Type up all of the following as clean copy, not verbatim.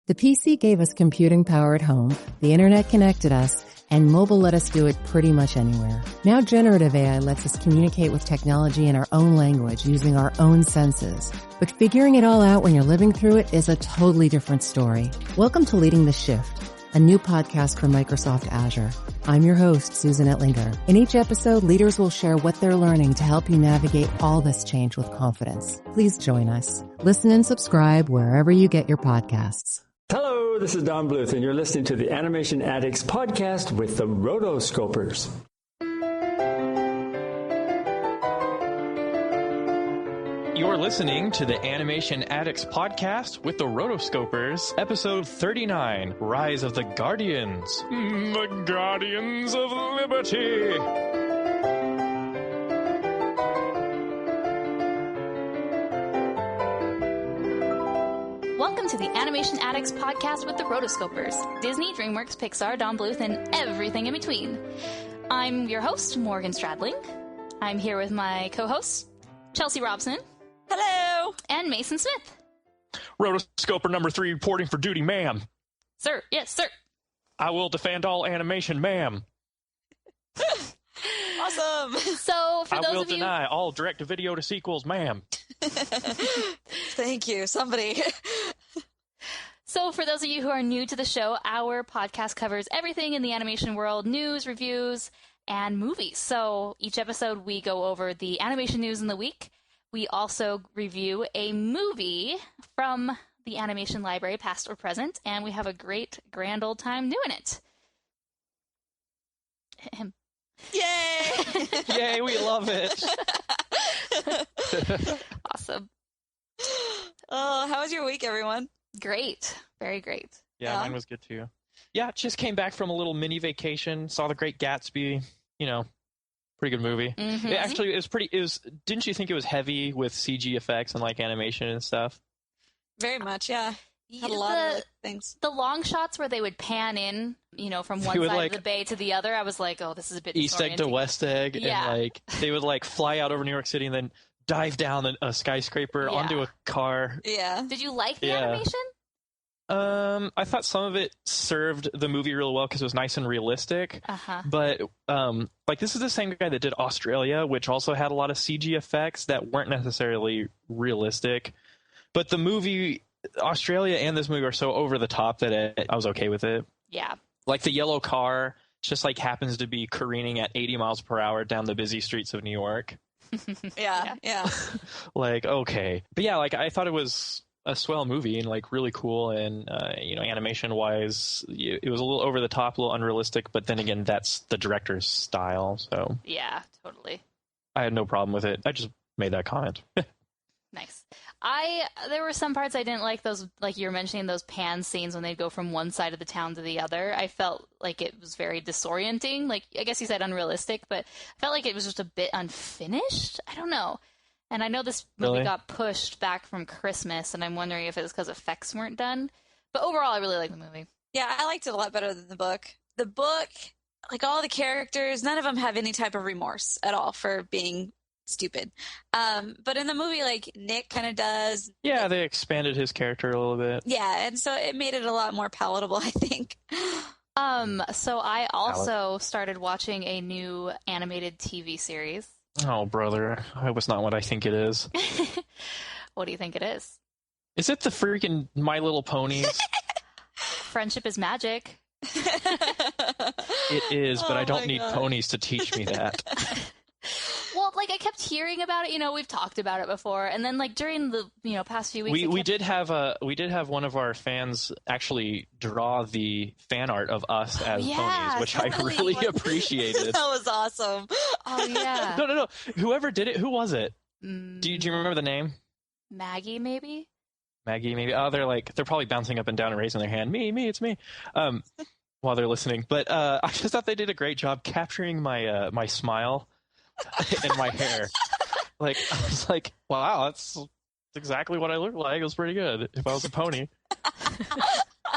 The PC gave us computing power at home, the internet connected us, and mobile let us do it pretty much anywhere. Now generative AI lets us communicate with technology in our own language using our own senses. But figuring it all out when you're living through it is a totally different story. Welcome to Leading the Shift, a new podcast from Microsoft Azure. I'm your host, Susan Ettlinger. In each episode, leaders will share what they're learning to help you navigate all this change with confidence. Please join us. Listen and subscribe wherever you get your podcasts. Hello, this is Don Bluth, and you're listening to the Animation Addicts podcast with the Rotoscopers. You're listening to the Animation Addicts podcast with the Rotoscopers, episode 39, Rise of the Guardians. The Guardians of Liberty. Welcome to the Animation Addicts podcast with the Rotoscopers. Disney, DreamWorks, Pixar, Don Bluth, and everything in between. I'm your host, Morgan Stradling. I'm here with my co-hosts, Chelsea Robson. Hello. And Mason Smith. Rotoscoper number 3 reporting for duty, ma'am. Sir, yes, sir. I will defend all animation, ma'am. Awesome. So, for I those will of you... deny all direct-to-video to sequels, ma'am. Thank you, somebody. So, for those of you who are new to the show, our podcast covers everything in the animation world, news, reviews, and movies. So, each episode we go over the animation news in the week. We also review a movie from the animation library, past or present, and we have a great, grand old time doing it. Yay! Yay, we love it. Awesome. Oh, how was your week, everyone? Great. Very great. Yeah, mine was good too. Yeah, just came back from a little mini vacation, saw The Great Gatsby, pretty good movie. Mm-hmm. Actually, didn't you think it was heavy with CG effects and like animation and stuff? Very much, yeah. Had a lot of things. The long shots where they would pan in, from one side of the bay to the other, I was like, oh, this is a bit East Egg to West Egg. Yeah. And they would fly out over New York City and then dive down a skyscraper onto a car. Yeah. Did you like the animation? I thought some of it served the movie really well because it was nice and realistic. Uh-huh. But this is the same guy that did Australia, which also had a lot of CG effects that weren't necessarily realistic. But the movie Australia and this movie are so over the top that I was okay with it. Yeah. Like the yellow car just happens to be careening at 80 miles per hour down the busy streets of New York. Yeah. Okay. But yeah, I thought it was a swell movie and really cool, and animation wise it was a little over the top, a little unrealistic, but then again that's the director's style, so yeah, totally. I had no problem with it. I just made that comment. Nice. There were some parts I didn't like, those, like you were mentioning, those pan scenes when they'd go from one side of the town to the other. I felt like it was very disorienting. I guess you said unrealistic, but I felt like it was just a bit unfinished. I don't know. And I know this movie got pushed back from Christmas, and I'm wondering if it was because effects weren't done. But overall, I really like the movie. Yeah, I liked it a lot better than the book. The book, all the characters, none of them have any type of remorse at all for being stupid. But in the movie, Nick kind of does. Yeah, they expanded his character a little bit. Yeah, and so it made it a lot more palatable, I think. So I also started watching a new animated TV series. Oh, brother. I hope it's not what I think it is. What do you think it is? Is it the freaking My Little Ponies? Friendship is magic. It is, but I don't need ponies to teach me that. Well, I kept hearing about it. We've talked about it before, and then during the past few weeks, we did have one of our fans actually draw the fan art of us as ponies, which totally. I really appreciated. That was awesome. Oh yeah. No. Whoever did it, who was it? Do you remember the name? Maggie, maybe. Oh, they're probably bouncing up and down and raising their hand. Me, it's me. While they're listening, but I just thought they did a great job capturing my my smile. And my hair. I was like, wow, that's exactly what I look like. It was pretty good if I was a pony.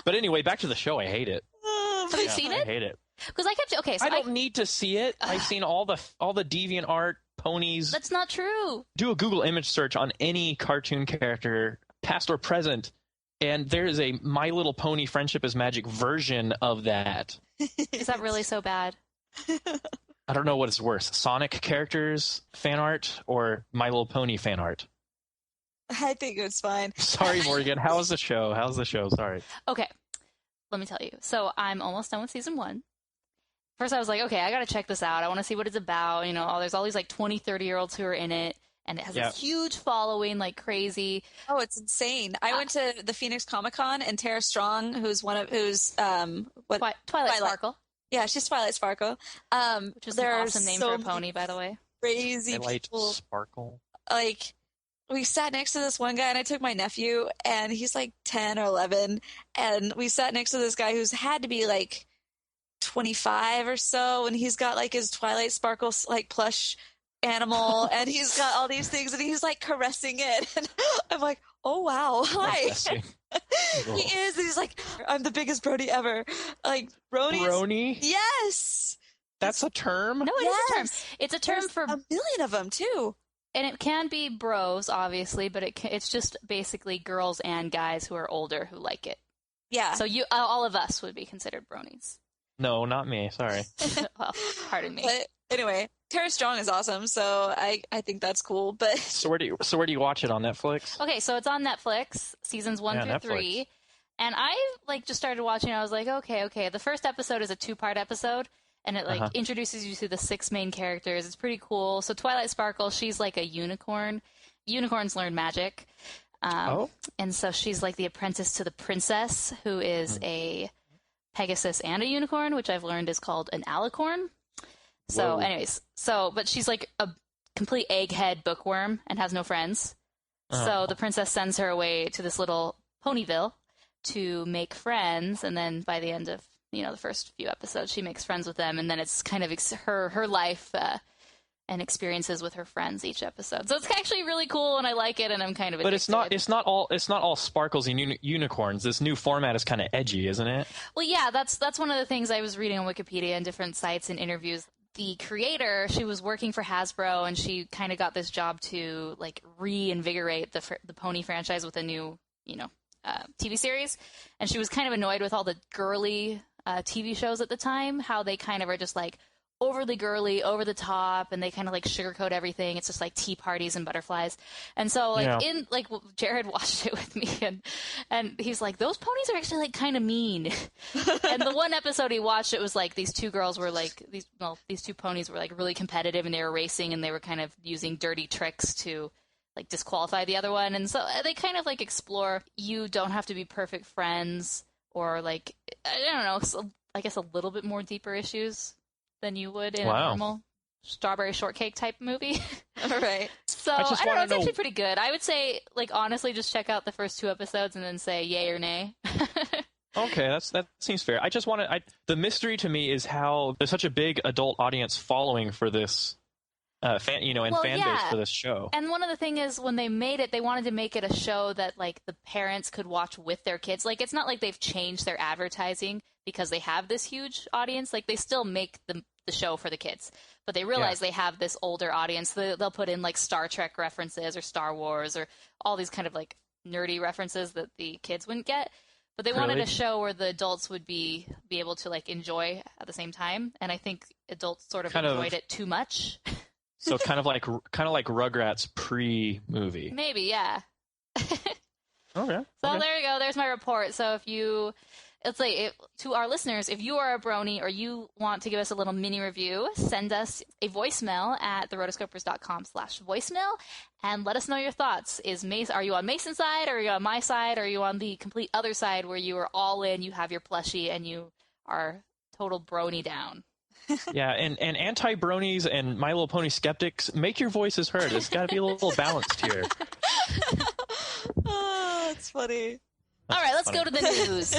But anyway, back to the show. I hate it. Have you seen it? I hate it. Because I kept... Okay, so I don't need to see it. I've seen all the deviant art, ponies. That's not true. Do a Google image search on any cartoon character, past or present, And there is a My Little Pony Friendship is Magic version of that. Is that really so bad? I don't know what is worse, Sonic characters fan art or My Little Pony fan art. I think it's fine. Sorry, Morgan. How's the show? Sorry. Okay, let me tell you. So I'm almost done with season 1. First I was like, okay, I gotta check this out. I want to see what it's about. You know, there's all these like 20, 30-year-olds who are in it. And it has a huge following, like crazy. Oh, it's insane! I went to the Phoenix Comic-Con, and Tara Strong, Twilight Sparkle. Yeah, she's Twilight Sparkle. Which is an awesome name for a pony, by the way. Crazy Twilight people. Sparkle. Like, we sat next to this one guy, and I took my nephew, and he's like 10 or 11, and we sat next to this guy who's had to be like 25 or so, and he's got like his Twilight Sparkle like plush animal, and he's got all these things, and he's like caressing it, and I'm like, oh wow, hi. He is, and he's like, I'm the biggest brony ever. Like, brony? Yes, that's a term. No, it is a term. It's a term There's for a million of them too, and it can be bros, obviously, but it's just basically girls and guys who are older who like it. Yeah. So all of us would be considered bronies. No, not me. Sorry. Well, pardon me. But anyway, Tara Strong is awesome, so I think that's cool. But So where do you watch it on Netflix? Okay, so it's on Netflix, seasons 1 through 3. And I like just started watching. I was like, okay. The first episode is a 2-part episode, and it like introduces you to the 6 main characters. It's pretty cool. So Twilight Sparkle, she's like a unicorn. Unicorns learn magic. And so she's like the apprentice to the princess, who is a Pegasus and a unicorn, which I've learned is called an alicorn. So anyways, but she's like a complete egghead bookworm and has no friends. So the princess sends her away to this little Ponyville to make friends, and then by the end of, the first few episodes, she makes friends with them, and then it's kind of her life and experiences with her friends each episode. So it's actually really cool, and I like it, and I'm kind of addicted. But it's not all sparkles and unicorns. This new format is kind of edgy, isn't it? Well, yeah, that's one of the things I was reading on Wikipedia and different sites and interviews. The creator, she was working for Hasbro, and she kind of got this job to like reinvigorate the pony franchise with a new, TV series. And she was kind of annoyed with all the girly TV shows at the time, how they kind of are just like overly girly, over the top, and they kind of like sugarcoat everything. It's just like tea parties and butterflies. And so Jared watched it with me, and he's like, those ponies are actually like kind of mean. And the one episode he watched, it was like these two girls were like these two ponies were like really competitive, and they were racing, and they were kind of using dirty tricks to like disqualify the other one. And so they kind of like explore, you don't have to be perfect friends, or like, I don't know, so I guess a little bit more deeper issues than you would in a normal strawberry shortcake type movie. Right. So I don't know, it's actually pretty good. I would say, like, honestly, just check out the first 2 episodes and then say yay or nay. Okay, that seems fair. I just the mystery to me is how there's such a big adult audience following for this fan base for this show. And one of the thing is, when they made it, they wanted to make it a show that like the parents could watch with their kids. Like, it's not like they've changed their advertising because they have this huge audience. Like, they still make the show for the kids, but they realize they have this older audience. They'll put in like Star Trek references or Star Wars or all these kind of like nerdy references that the kids wouldn't get. But they wanted a show where the adults would be able to like enjoy at the same time. And I think adults sort of enjoyed it too much. So kind of like Rugrats pre-movie. Maybe, yeah. Okay. So there you go. There's my report. So to our listeners, if you are a brony or you want to give us a little mini review, send us a voicemail at therotoscopers.com/voicemail and let us know your thoughts. Are you on Mason's side, or are you on my side, or are you on the complete other side where you are all in, you have your plushie, and you are total brony down? Yeah, and anti-bronies and My Little Pony skeptics, make your voices heard. It's got to be a little balanced here. Oh, that's funny. All right, let's go to the news.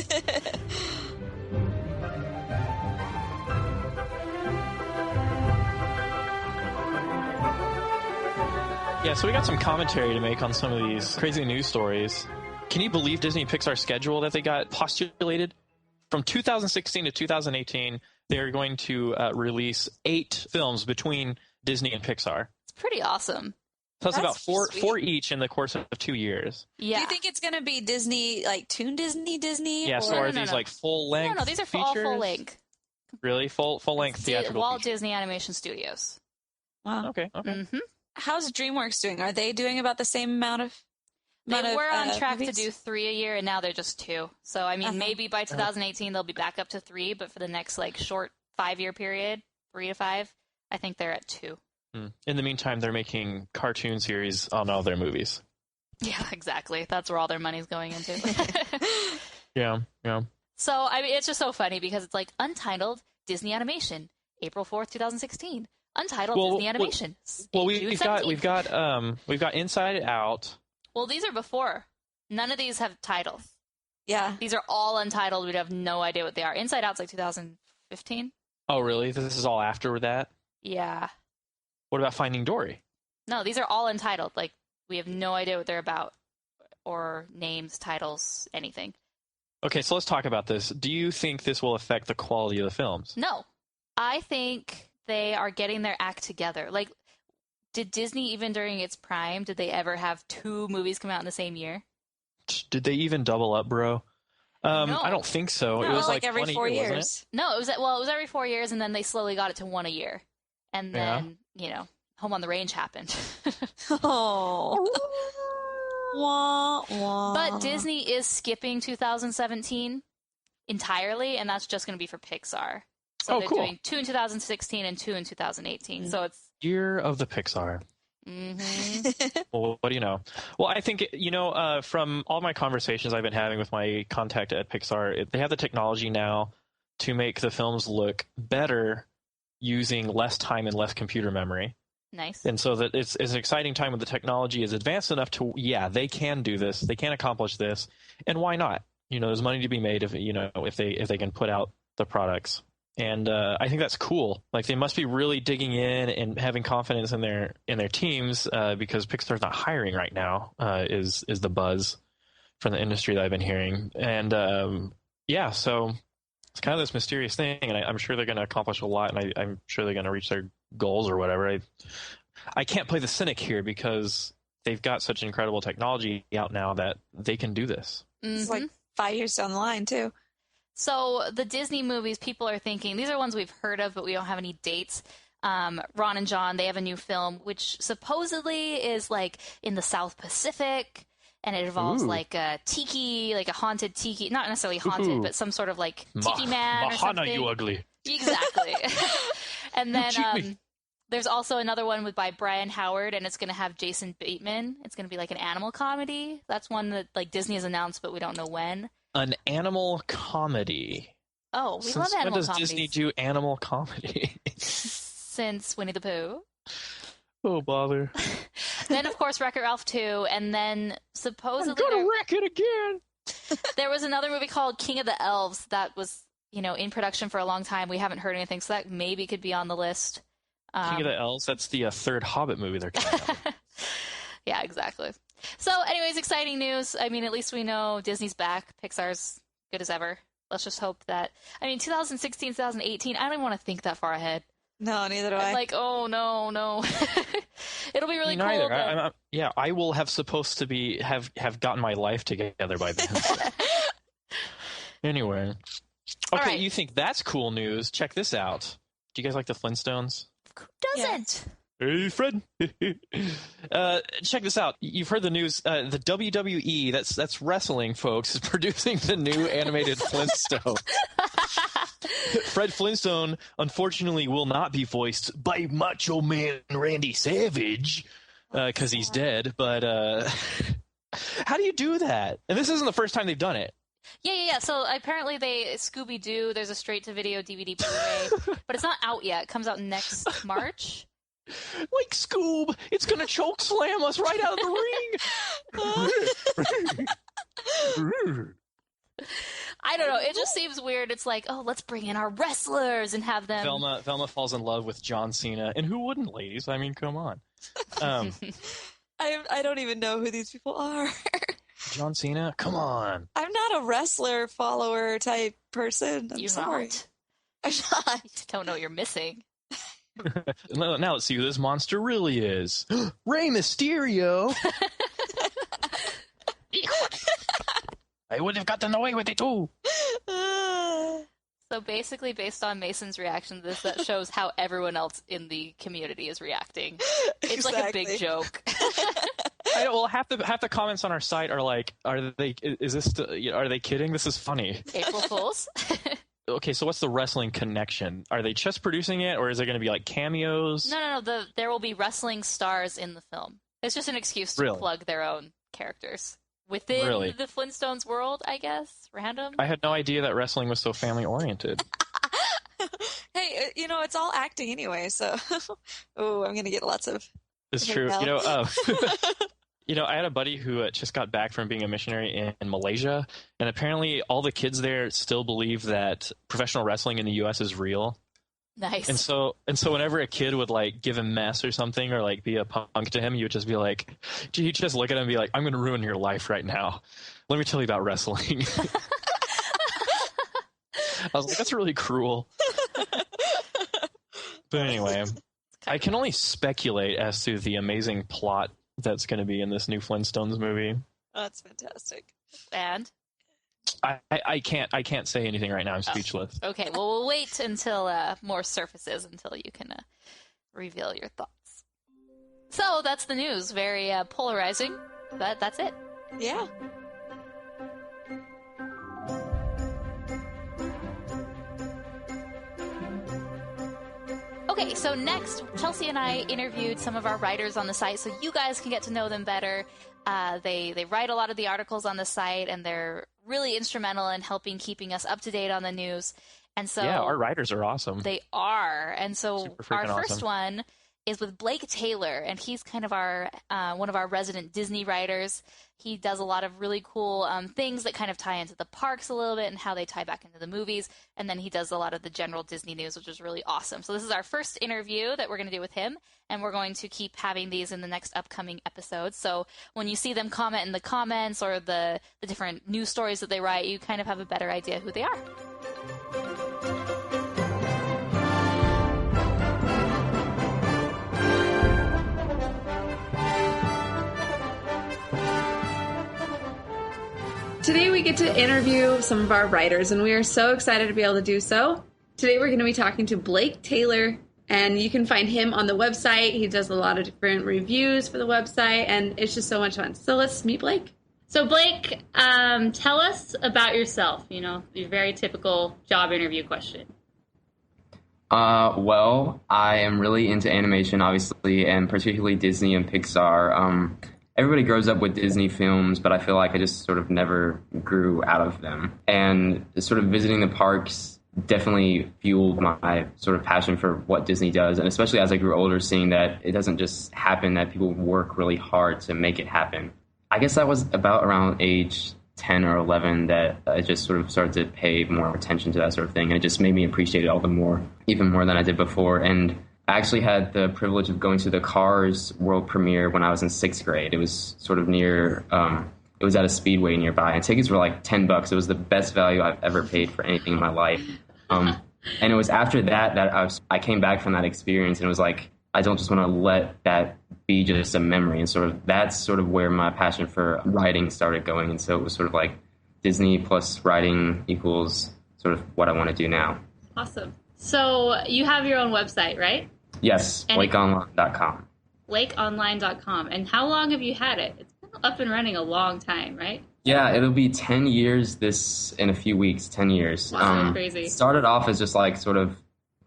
Yeah, so we got some commentary to make on some of these crazy news stories. Can you believe Disney Pixar's schedule that they got postulated? From 2016 to 2018, they're going to release 8 films between Disney and Pixar. It's pretty awesome. So it's about That's four each in the course of 2 years. Yeah. Do you think it's going to be Disney, like Toon Disney? Yeah, or... so are these like full length? No, these are features? all full length. Really, full length theatrical. Walt features. Disney Animation Studios. Wow. Okay. Mm-hmm. How's DreamWorks doing? Are they doing about the same amount of? They were on track movies? to do 3 a year, and now they're just 2. So I mean, maybe by 2018 they'll be back up to 3, but for the next like short 5-year period, 3 to 5, I think they're at 2. In the meantime, they're making cartoon series on all their movies. Yeah, exactly. That's where all their money's going into. Yeah. So, I mean, it's just so funny because it's like Untitled Disney Animation, April 4th, 2016. Untitled Disney Animation. We've got Inside Out. Well, these are before. None of these have titles. Yeah. These are all untitled. We'd have no idea what they are. Inside Out's like 2015. Oh, really? This is all after that? Yeah. What about Finding Dory? No, these are all untitled. Like, we have no idea what they're about, or names, titles, anything. Okay, so let's talk about this. Do you think this will affect the quality of the films? No. I think they are getting their act together. Like, did Disney, even during its prime, did they ever have 2 movies come out in the same year? Did they even double up, bro? No. I don't think so. No, it was like every 4 years. years. No, it was every 4 years, and then they slowly got it to 1 a year. And then, Home on the Range happened. Oh. Wah, wah. But Disney is skipping 2017 entirely, and that's just going to be for Pixar. So they're doing 2 in 2016 and 2 in 2018. So it's Year of the Pixar. Mm-hmm. Well, what do you know? Well, I think, from all my conversations I've been having with my contact at Pixar, they have the technology now to make the films look better using less time and less computer memory. Nice. And so that it's an exciting time when the technology is advanced enough to, they can do this, they can accomplish this, and why not? There's money to be made if they can put out the products. And I think that's cool. Like, they must be really digging in and having confidence in their teams because Pixar's not hiring right now. Is the buzz from the industry that I've been hearing. And so it's kind of this mysterious thing, and I'm sure they're going to accomplish a lot, and I'm sure they're going to reach their goals or whatever. I can't play the cynic here because they've got such incredible technology out now that they can do this. It's like 5 years down the line too. So the Disney movies, people are thinking, these are ones we've heard of, but we don't have any dates. Ron and John, they have a new film, which supposedly is like in the South Pacific, and it involves like a tiki, like a haunted tiki, not necessarily haunted, but some sort of like tiki man or something. Mahana, you ugly. Exactly. And then there's also another one by Brian Howard, and it's going to have Jason Bateman. It's going to be like an animal comedy. That's one that like Disney has announced, but we don't know when. An animal comedy. Oh, we love animal comedies. When does Disney do animal comedy? Since Winnie the Pooh. Oh, bother. Then, of course, Wreck-It Ralph 2, and then supposedly... I'm gonna wreck it again! There was another movie called King of the Elves that was, in production for a long time. We haven't heard anything, so that maybe could be on the list. King of the Elves, that's the third Hobbit movie they're coming out with. Yeah, exactly. So, anyways, exciting news. I mean, at least we know Disney's back. Pixar's good as ever. Let's just hope that... 2016, 2018, I don't even want to think that far ahead. No, neither do I. I'm like, oh, no. It'll be really cool. Neither. I will have supposed to be have gotten my life together by then. Anyway. Okay, right. You think that's cool news. Check this out. Do you guys like the Flintstones? Who doesn't? Hey, Fred. Check this out. You've heard the news. The WWE, that's wrestling, folks, is producing the new animated Flintstone. Fred Flintstone, unfortunately, will not be voiced by Macho Man Randy Savage because he's dead. But how do you do that? And this isn't the first time they've done it. Yeah. So apparently Scooby-Doo, there's a straight-to-video DVD Blu-ray, but it's not out yet. It comes out next March. Like Scoob, it's gonna choke slam us right out of the ring. I don't know. It just seems weird. It's like, oh, let's bring in our wrestlers and have them. Velma falls in love with John Cena, and who wouldn't, ladies? I mean, come on. I don't even know who these people are. John Cena, come on. I'm not a wrestler follower type person. I'm sorry. Not. I'm not. You don't know what you're missing. Now let's see who this monster really is. Rey Mysterio. I would have gotten away with it too. So basically, based on Mason's reaction to this, that shows how everyone else in the community is reacting. It's like a big joke. Half the comments on our site are like, "Are they kidding? This is funny." April Fools. Okay, so what's the wrestling connection? Are they just producing it, or is it going to be like cameos? No. There will be wrestling stars in the film. It's just an excuse to plug their own characters within the Flintstones world, I guess. Random. I had no idea that wrestling was so family oriented. Hey, it's all acting anyway, so I'm going to get lots of. It's true. I had a buddy who just got back from being a missionary in Malaysia, and apparently all the kids there still believe that professional wrestling in the U.S. is real. Nice. And so whenever a kid would like give him mess or something, or like be a punk to him, you would just be like, he'd just look at him and be like, "I'm going to ruin your life right now. Let me tell you about wrestling." I was like, that's really cruel. But anyway, I can only speculate as to the amazing plot that's going to be in this new Flintstones movie. Oh, that's fantastic. And I can't say anything right now. I'm speechless. Okay, well, we'll wait until more surfaces until you can reveal your thoughts. So that's the news. Very polarizing, but that's it. Yeah. Okay, so next, Chelsea and I interviewed some of our writers on the site so you guys can get to know them better. They write a lot of the articles on the site, and they're really instrumental in helping keeping us up to date on the news. And so yeah, our writers are awesome. They are. And so our first awesome. one is with Blake Taylor, and he's kind of our one of our resident Disney writers. He does a lot of really cool things that kind of tie into the parks a little bit and how they tie back into the movies. And then he does a lot of the general Disney news, which is really awesome. So this is our first interview that we're going to do with him, and we're going to keep having these in the next upcoming episodes. So when you see them comment in the comments or the different news stories that they write, you kind of have a better idea who they are. Today we get to interview some of our writers, and we are so excited to be able to do so. Today we're going to be talking to Blake Taylor, and you can find him on the website. He does a lot of different reviews for the website, and it's just so much fun. So let's meet Blake. So Blake, tell us about yourself, your very typical job interview question. Well, I am really into animation, obviously, and particularly Disney and Pixar. Everybody grows up with Disney films, but I feel like I just sort of never grew out of them. And sort of visiting the parks definitely fueled my sort of passion for what Disney does. And especially as I grew older, seeing that it doesn't just happen, that people work really hard to make it happen. I guess that was about around age 10 or 11 that I just sort of started to pay more attention to that sort of thing. And it just made me appreciate it all the more, even more than I did before. And I actually had the privilege of going to the Cars world premiere when I was in 6th grade. It was sort of near, it was at a speedway nearby, and tickets were like $10. It was the best value I've ever paid for anything in my life. And it was after that I came back from that experience, and it was like, I don't just want to let that be just a memory. And sort of that's sort of where my passion for writing started going. And so it was sort of like Disney plus writing equals sort of what I want to do now. Awesome. So you have your own website, right? Yes, lakeonline.com. Lakeonline.com. And how long have you had it? It's been up and running a long time, right? Yeah, it'll be 10 years in a few weeks, 10 years. Wow, crazy. Started off as just like sort of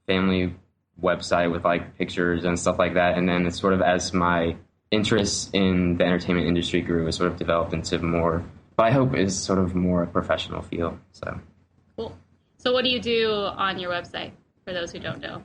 family website with like pictures and stuff like that. And then it's sort of as my interest in the entertainment industry grew, it sort of developed into more, but I hope is sort of more a professional feel. So cool. So what do you do on your website for those who don't know?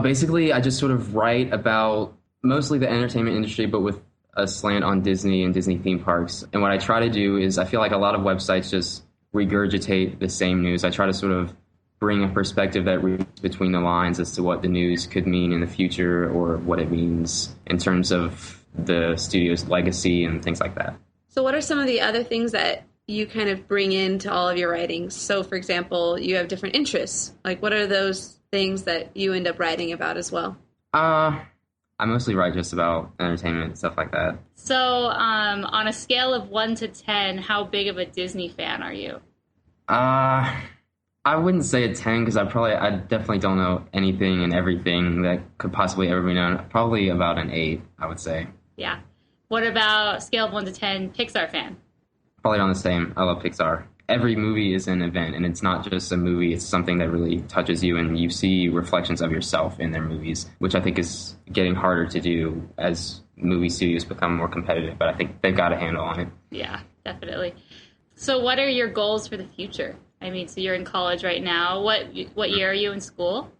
Basically, I just sort of write about mostly the entertainment industry, but with a slant on Disney and Disney theme parks. And what I try to do is I feel like a lot of websites just regurgitate the same news. I try to sort of bring a perspective that reads between the lines as to what the news could mean in the future or what it means in terms of the studio's legacy and things like that. So what are some of the other things that you kind of bring into all of your writings? So, for example, you have different interests. Like, what are those things that you end up writing about as well? I mostly write just about entertainment, stuff like that. So, on a scale of 1 to 10, how big of a Disney fan are you? I wouldn't say a 10 because I definitely don't know anything and everything that could possibly ever be known. Probably about an 8, I would say. Yeah. What about scale of 1 to 10, Pixar fan? Probably on the same. I love Pixar. Every movie is an event, and it's not just a movie. It's something that really touches you, and you see reflections of yourself in their movies, which I think is getting harder to do as movie studios become more competitive, but I think they've got a handle on it. Yeah, definitely. So what are your goals for the future? I mean, so you're in college right now. What year are you in school?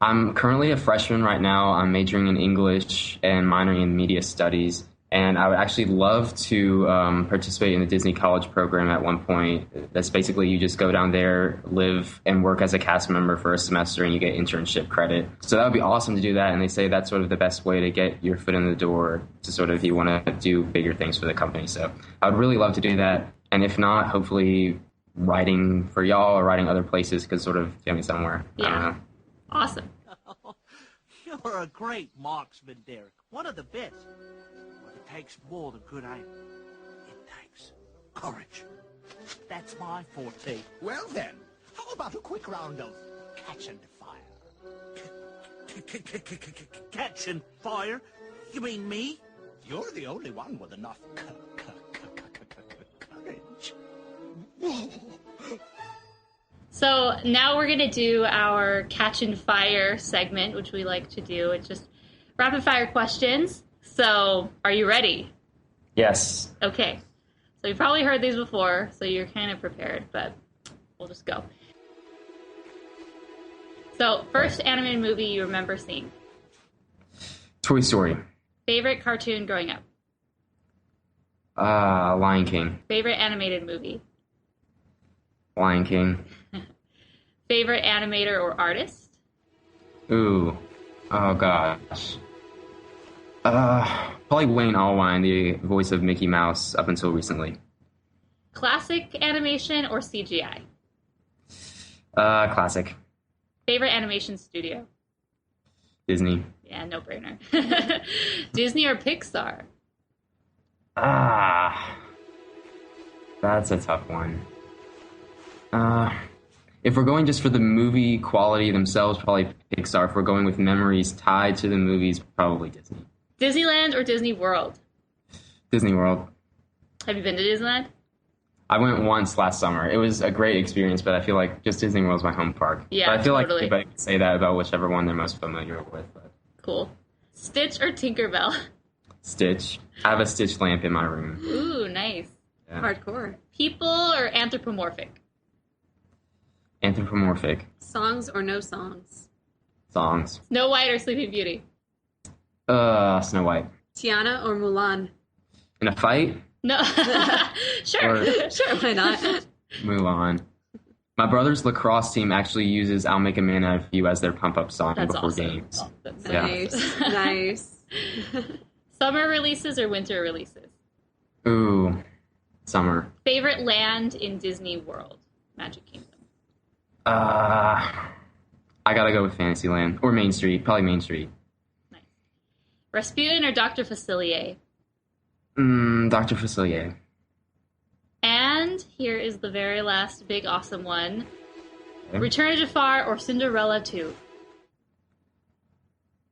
I'm currently a freshman right now. I'm majoring in English and minoring in media studies. And I would actually love to participate in the Disney College program at one point. That's basically you just go down there, live, and work as a cast member for a semester, and you get internship credit. So that would be awesome to do that. And they say that's sort of the best way to get your foot in the door to sort of, if you want to do bigger things for the company. So I would really love to do that. And if not, hopefully writing for y'all or writing other places could sort of get me somewhere. Yeah. I don't know. Awesome. You're a great marksman, Derek. One of the best. But it takes more than good aim. It takes courage. That's my forte. Well then, how about a quick round of catch and fire? Catch and fire? You mean me? You're the only one with enough courage. So now we're going to do our catch and fire segment, which we like to do. It's just rapid fire questions. So are you ready? Yes. Okay. So you've probably heard these before, so you're kind of prepared, but we'll just go. So first animated movie you remember seeing? Toy Story. Favorite cartoon growing up? Lion King. Favorite animated movie? Lion King. Favorite animator or artist? Ooh. Oh, gosh. Probably Wayne Allwine, the voice of Mickey Mouse up until recently. Classic animation or CGI? Classic. Favorite animation studio? Disney. Yeah, no brainer. Disney or Pixar? That's a tough one. If we're going just for the movie quality themselves, probably Pixar. If we're going with memories tied to the movies, probably Disney. Disneyland or Disney World? Disney World. Have you been to Disneyland? I went once last summer. It was a great experience, but I feel like just Disney World is my home park. Yeah, but I feel totally. like everybody can say that about whichever one they're most familiar with. But. Cool. Stitch or Tinkerbell? Stitch. I have a Stitch lamp in my room. Ooh, nice. Yeah. Hardcore. People or anthropomorphic? Anthropomorphic. Songs or no songs? Songs. Snow White or Sleeping Beauty? Snow White. Tiana or Mulan? In a fight? No. Sure. Sure, why not? Mulan. My brother's lacrosse team actually uses I'll Make a Man Out of You as their pump-up song That's before awesome. games. Oh, that's Yeah. Nice. Nice. Summer releases or winter releases? Ooh. Summer. Favorite land in Disney World? Magic Kingdom. I gotta go with Fantasyland. Or Main Street. Probably Main Street. Nice. Rasputin or Dr. Facilier? Dr. Facilier. And here is the very last big awesome one. Okay. Return of Jafar or Cinderella 2?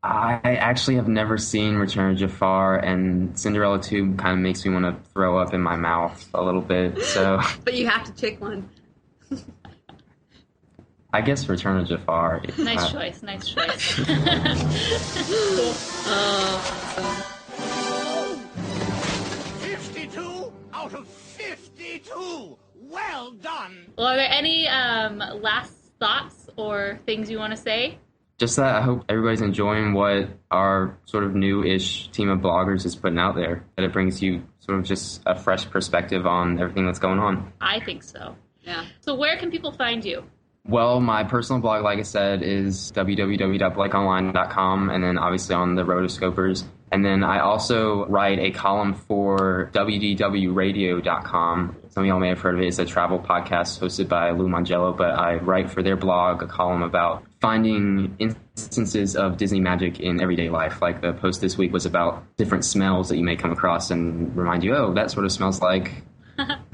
I actually have never seen Return of Jafar, and Cinderella 2 kind of makes me want to throw up in my mouth a little bit, so... But you have to pick one. I guess Return of Jafar. Nice choice, nice choice. Cool. Oh, awesome. 52 out of 52! Well done! Well, are there any last thoughts or things you want to say? Just that I hope everybody's enjoying what our sort of new-ish team of bloggers is putting out there. That it brings you sort of just a fresh perspective on everything that's going on. I think so. Yeah. So where can people find you? Well, my personal blog, like I said, is www.blakeonline.com, and then obviously on the Rotoscopers. And then I also write a column for wdwradio.com. Some of y'all may have heard of it. It's a travel podcast hosted by Lou Mangello, but I write for their blog a column about finding instances of Disney magic in everyday life. Like the post this week was about different smells that you may come across and remind you, oh, that sort of smells like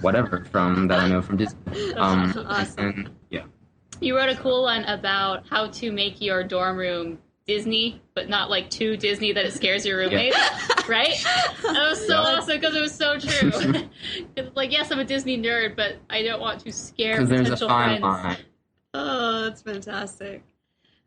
whatever from that I know from Disney. Awesome. And, yeah. You wrote a cool one about how to make your dorm room Disney, but not like too Disney that it scares your roommates, right? That was so awesome because it was so true. Like, yes, I'm a Disney nerd, but I don't want to scare potential friends. Line. Oh, that's fantastic.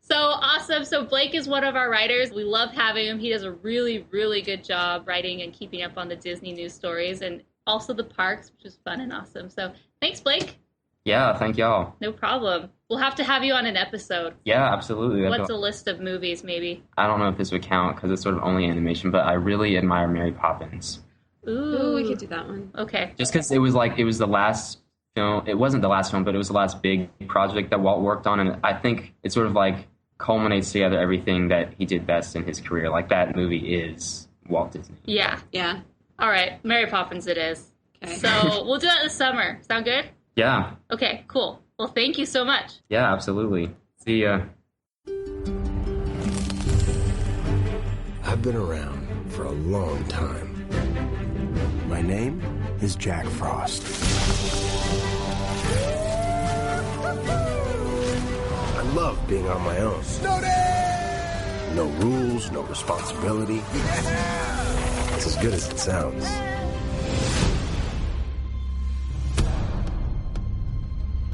So awesome. So Blake is one of our writers. We love having him. He does a really, really good job writing and keeping up on the Disney news stories and also the parks, which is fun and awesome. So thanks, Blake. Yeah, thank y'all. No problem. We'll have to have you on an episode. Yeah, absolutely. What's a list of movies, maybe? I don't know if this would count because it's sort of only animation, but I really admire Mary Poppins. Ooh, we could do that one. Okay. Just because it was the last film. It wasn't the last film, but it was the last big project that Walt worked on, and I think it sort of like culminates together everything that he did best in his career. Like that movie is Walt Disney. Yeah. Yeah. All right. Mary Poppins it is. Okay. So we'll do that this summer. Sound good? Yeah. Okay, cool. Well, thank you so much. Yeah, absolutely. See ya. I've been around for a long time. My name is Jack Frost. I love being on my own. Snow day! No rules, no responsibility. Yeah! It's as good as it sounds.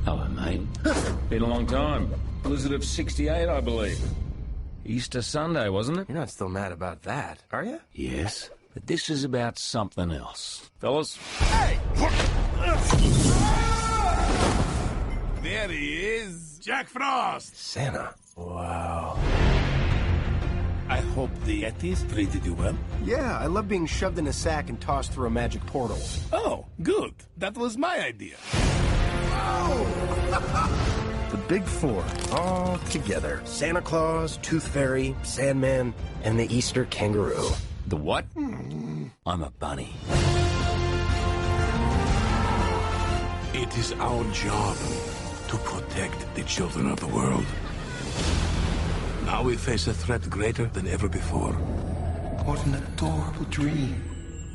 Hello, mate. Been a long time. Blizzard of 68, I believe. Easter Sunday, wasn't it? You're not still mad about that, are you? Yes, but this is about something else. Fellas? Hey! There he is. Jack Frost. Santa. Wow. I hope the Yetis treated you well. Yeah, I love being shoved in a sack and tossed through a magic portal. Oh, good. That was my idea. The Big Four, all together. Santa Claus, Tooth Fairy, Sandman, and the Easter Kangaroo. The what? I'm a bunny. It is our job to protect the children of the world. Now we face a threat greater than ever before. What an adorable dream.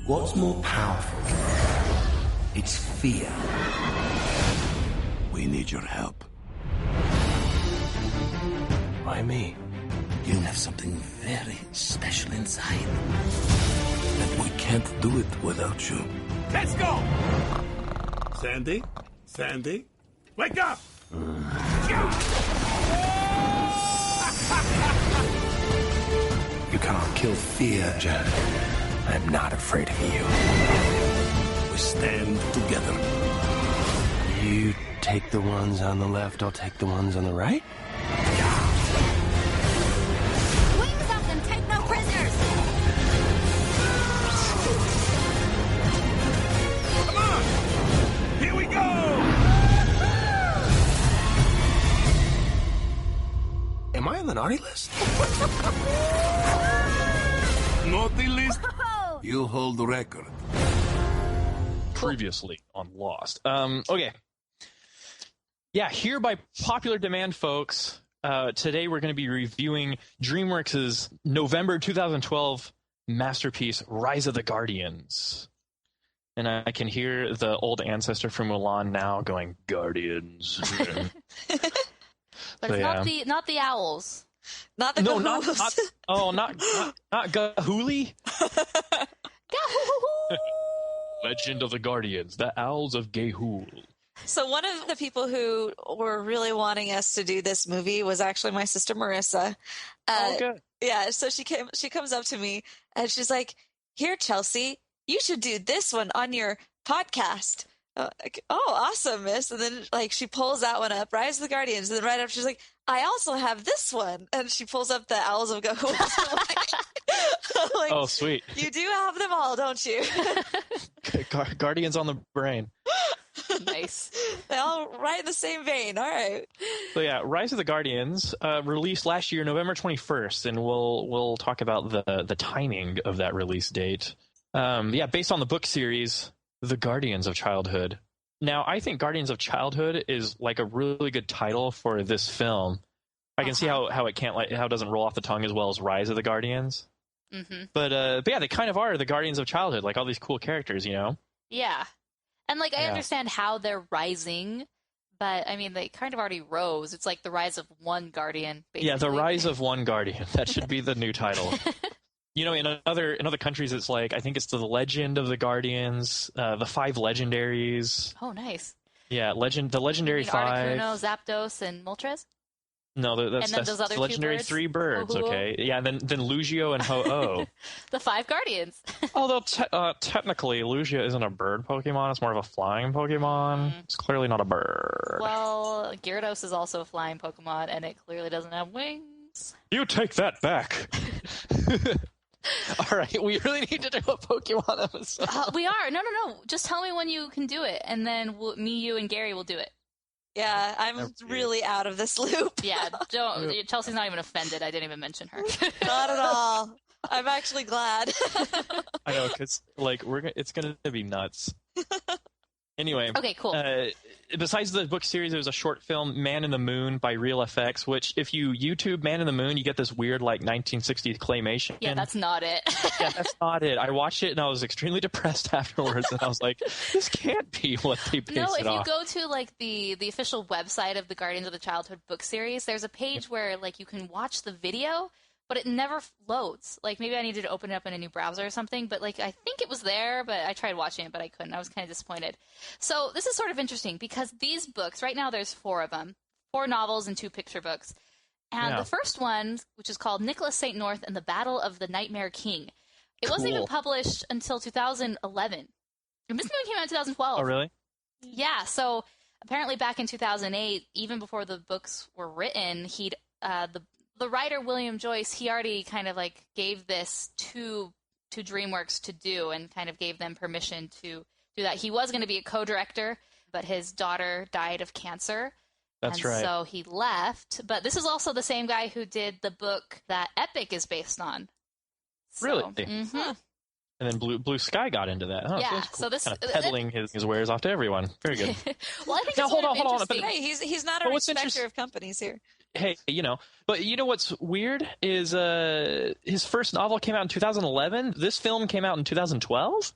What's more powerful? It's fear. We need your help. Why me? You have something very special inside. And we can't do it without you. Let's go! Sandy? Sandy? Wake up! You cannot kill fear, Jack. I'm not afraid of you. We stand together. You take the ones on the left, I'll take the ones on the right? Wings up and take no prisoners! Come on! Here we go! Am I on the naughty list? Naughty list? You hold the record. Previously on Lost. Okay. Yeah, here by popular demand, folks, today we're going to be reviewing DreamWorks' November 2012 masterpiece, Rise of the Guardians. And I can hear the old ancestor from Mulan now going, Guardians. But it's not the owls. Not the Gahoos. Not Gahuli? Legend of the Guardians, the Owls of Gahul. So one of the people who were really wanting us to do this movie was actually my sister Marissa. Okay. Yeah, so she comes up to me and she's like, "Here, Chelsea, you should do this one on your podcast." Like, oh, awesome, miss. And then she pulls that one up, Rise of the Guardians, and then right after she's like, "I also have this one," and she pulls up the Owls of Gahul. Oh, sweet. You do have them all, don't you? Guardians on the brain. Nice. They all right in the same vein. All right. So yeah, Rise of the Guardians released last year, November 21st, and we'll talk about the timing of that release date. Based on the book series, The Guardians of Childhood. Now, I think Guardians of Childhood is like a really good title for this film. I can see how it how it doesn't roll off the tongue as well as Rise of the Guardians. Mm-hmm. But yeah, they kind of are the Guardians of Childhood, like all these cool characters, you know? Yeah. And like I understand how they're rising, but I mean they kind of already rose. It's like the rise of one Guardian, basically. Yeah, the rise of one Guardian. That should be the new title. You know, in other countries, it's like, I think it's the Legend of the Guardians, the Five Legendaries. Oh, nice. Yeah, the Legendary Five. Articuno, Zapdos, and Moltres? No, that's those other the Legendary birds? three birds, Ho-Ho-Ho? okay. Yeah, then Lugio and Ho-Oh. The Five Guardians. Although technically, Lugia isn't a bird Pokemon, it's more of a flying Pokemon. It's clearly not a bird. Well, Gyarados is also a flying Pokemon, and it clearly doesn't have wings. You take that back. All right, we really need to do a Pokemon episode. We are. No. Just tell me when you can do it, and then me, you, and Gary will do it. Yeah, I'm really out of this loop. Yeah, Chelsea's not even offended. I didn't even mention her. Not at all. I'm actually glad. I know, because like it's gonna be nuts. Anyway, okay, cool. Besides the book series, there was a short film, Man in the Moon, by Real FX, which if you YouTube Man in the Moon, you get this weird like 1960s claymation. Yeah, that's not it. Yeah, that's not it. I watched it and I was extremely depressed afterwards, and I was like, this can't be what they based it off. No, if you go to like the official website of the Guardians of the Childhood book series, there's a page where like you can watch the video, but it never loads. Like, maybe I needed to open it up in a new browser or something, but, like, I think it was there, but I tried watching it, but I couldn't. I was kind of disappointed. So, this is sort of interesting, because these books, right now there's 4 of them. 4 novels and 2 picture books. And the first one, which is called Nicholas St. North and the Battle of the Nightmare King, it wasn't even published until 2011. And this movie came out in 2012. Oh, really? Yeah, so, apparently back in 2008, even before the books were written, the writer, William Joyce, he already kind of like gave this to DreamWorks to do and kind of gave them permission to do that. He was going to be a co-director, but his daughter died of cancer. That's right. So he left. But this is also the same guy who did the book that Epic is based on. So, really? Mm-hmm. And then Blue Sky got into that. Oh, yeah. So, so this kind of peddling his wares off to everyone. Very good. Well, I think now hold on. But hey, he's not a respecter of companies here. Hey, but you know what's weird is his first novel came out in 2011. This film came out in 2012.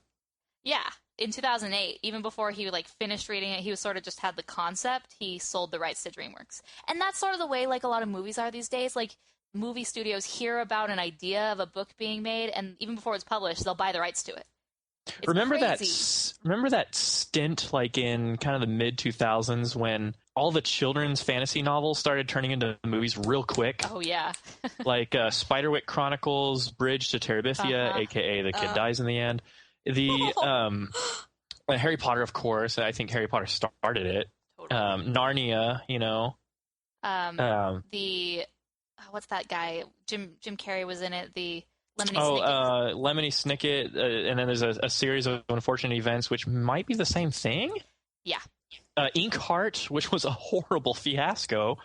Yeah, in 2008. Even before he like finished reading it, he was sort of just had the concept. He sold the rights to DreamWorks, and that's sort of the way like a lot of movies are these days. Like movie studios hear about an idea of a book being made, and even before it's published, they'll buy the rights to it. It's remember crazy. that stint like in kind of the mid 2000s when all the children's fantasy novels started turning into movies real quick? Oh yeah. Like Spiderwick Chronicles, Bridge to Terabithia, aka the kid dies in the end. The Harry Potter, of course. I think Harry Potter started it. Totally. Narnia, the what's that guy? Jim Carrey was in it. The Lemony Snicket. Lemony Snicket, and then there's a series of unfortunate events, which might be the same thing. Yeah. Inkheart, which was a horrible fiasco.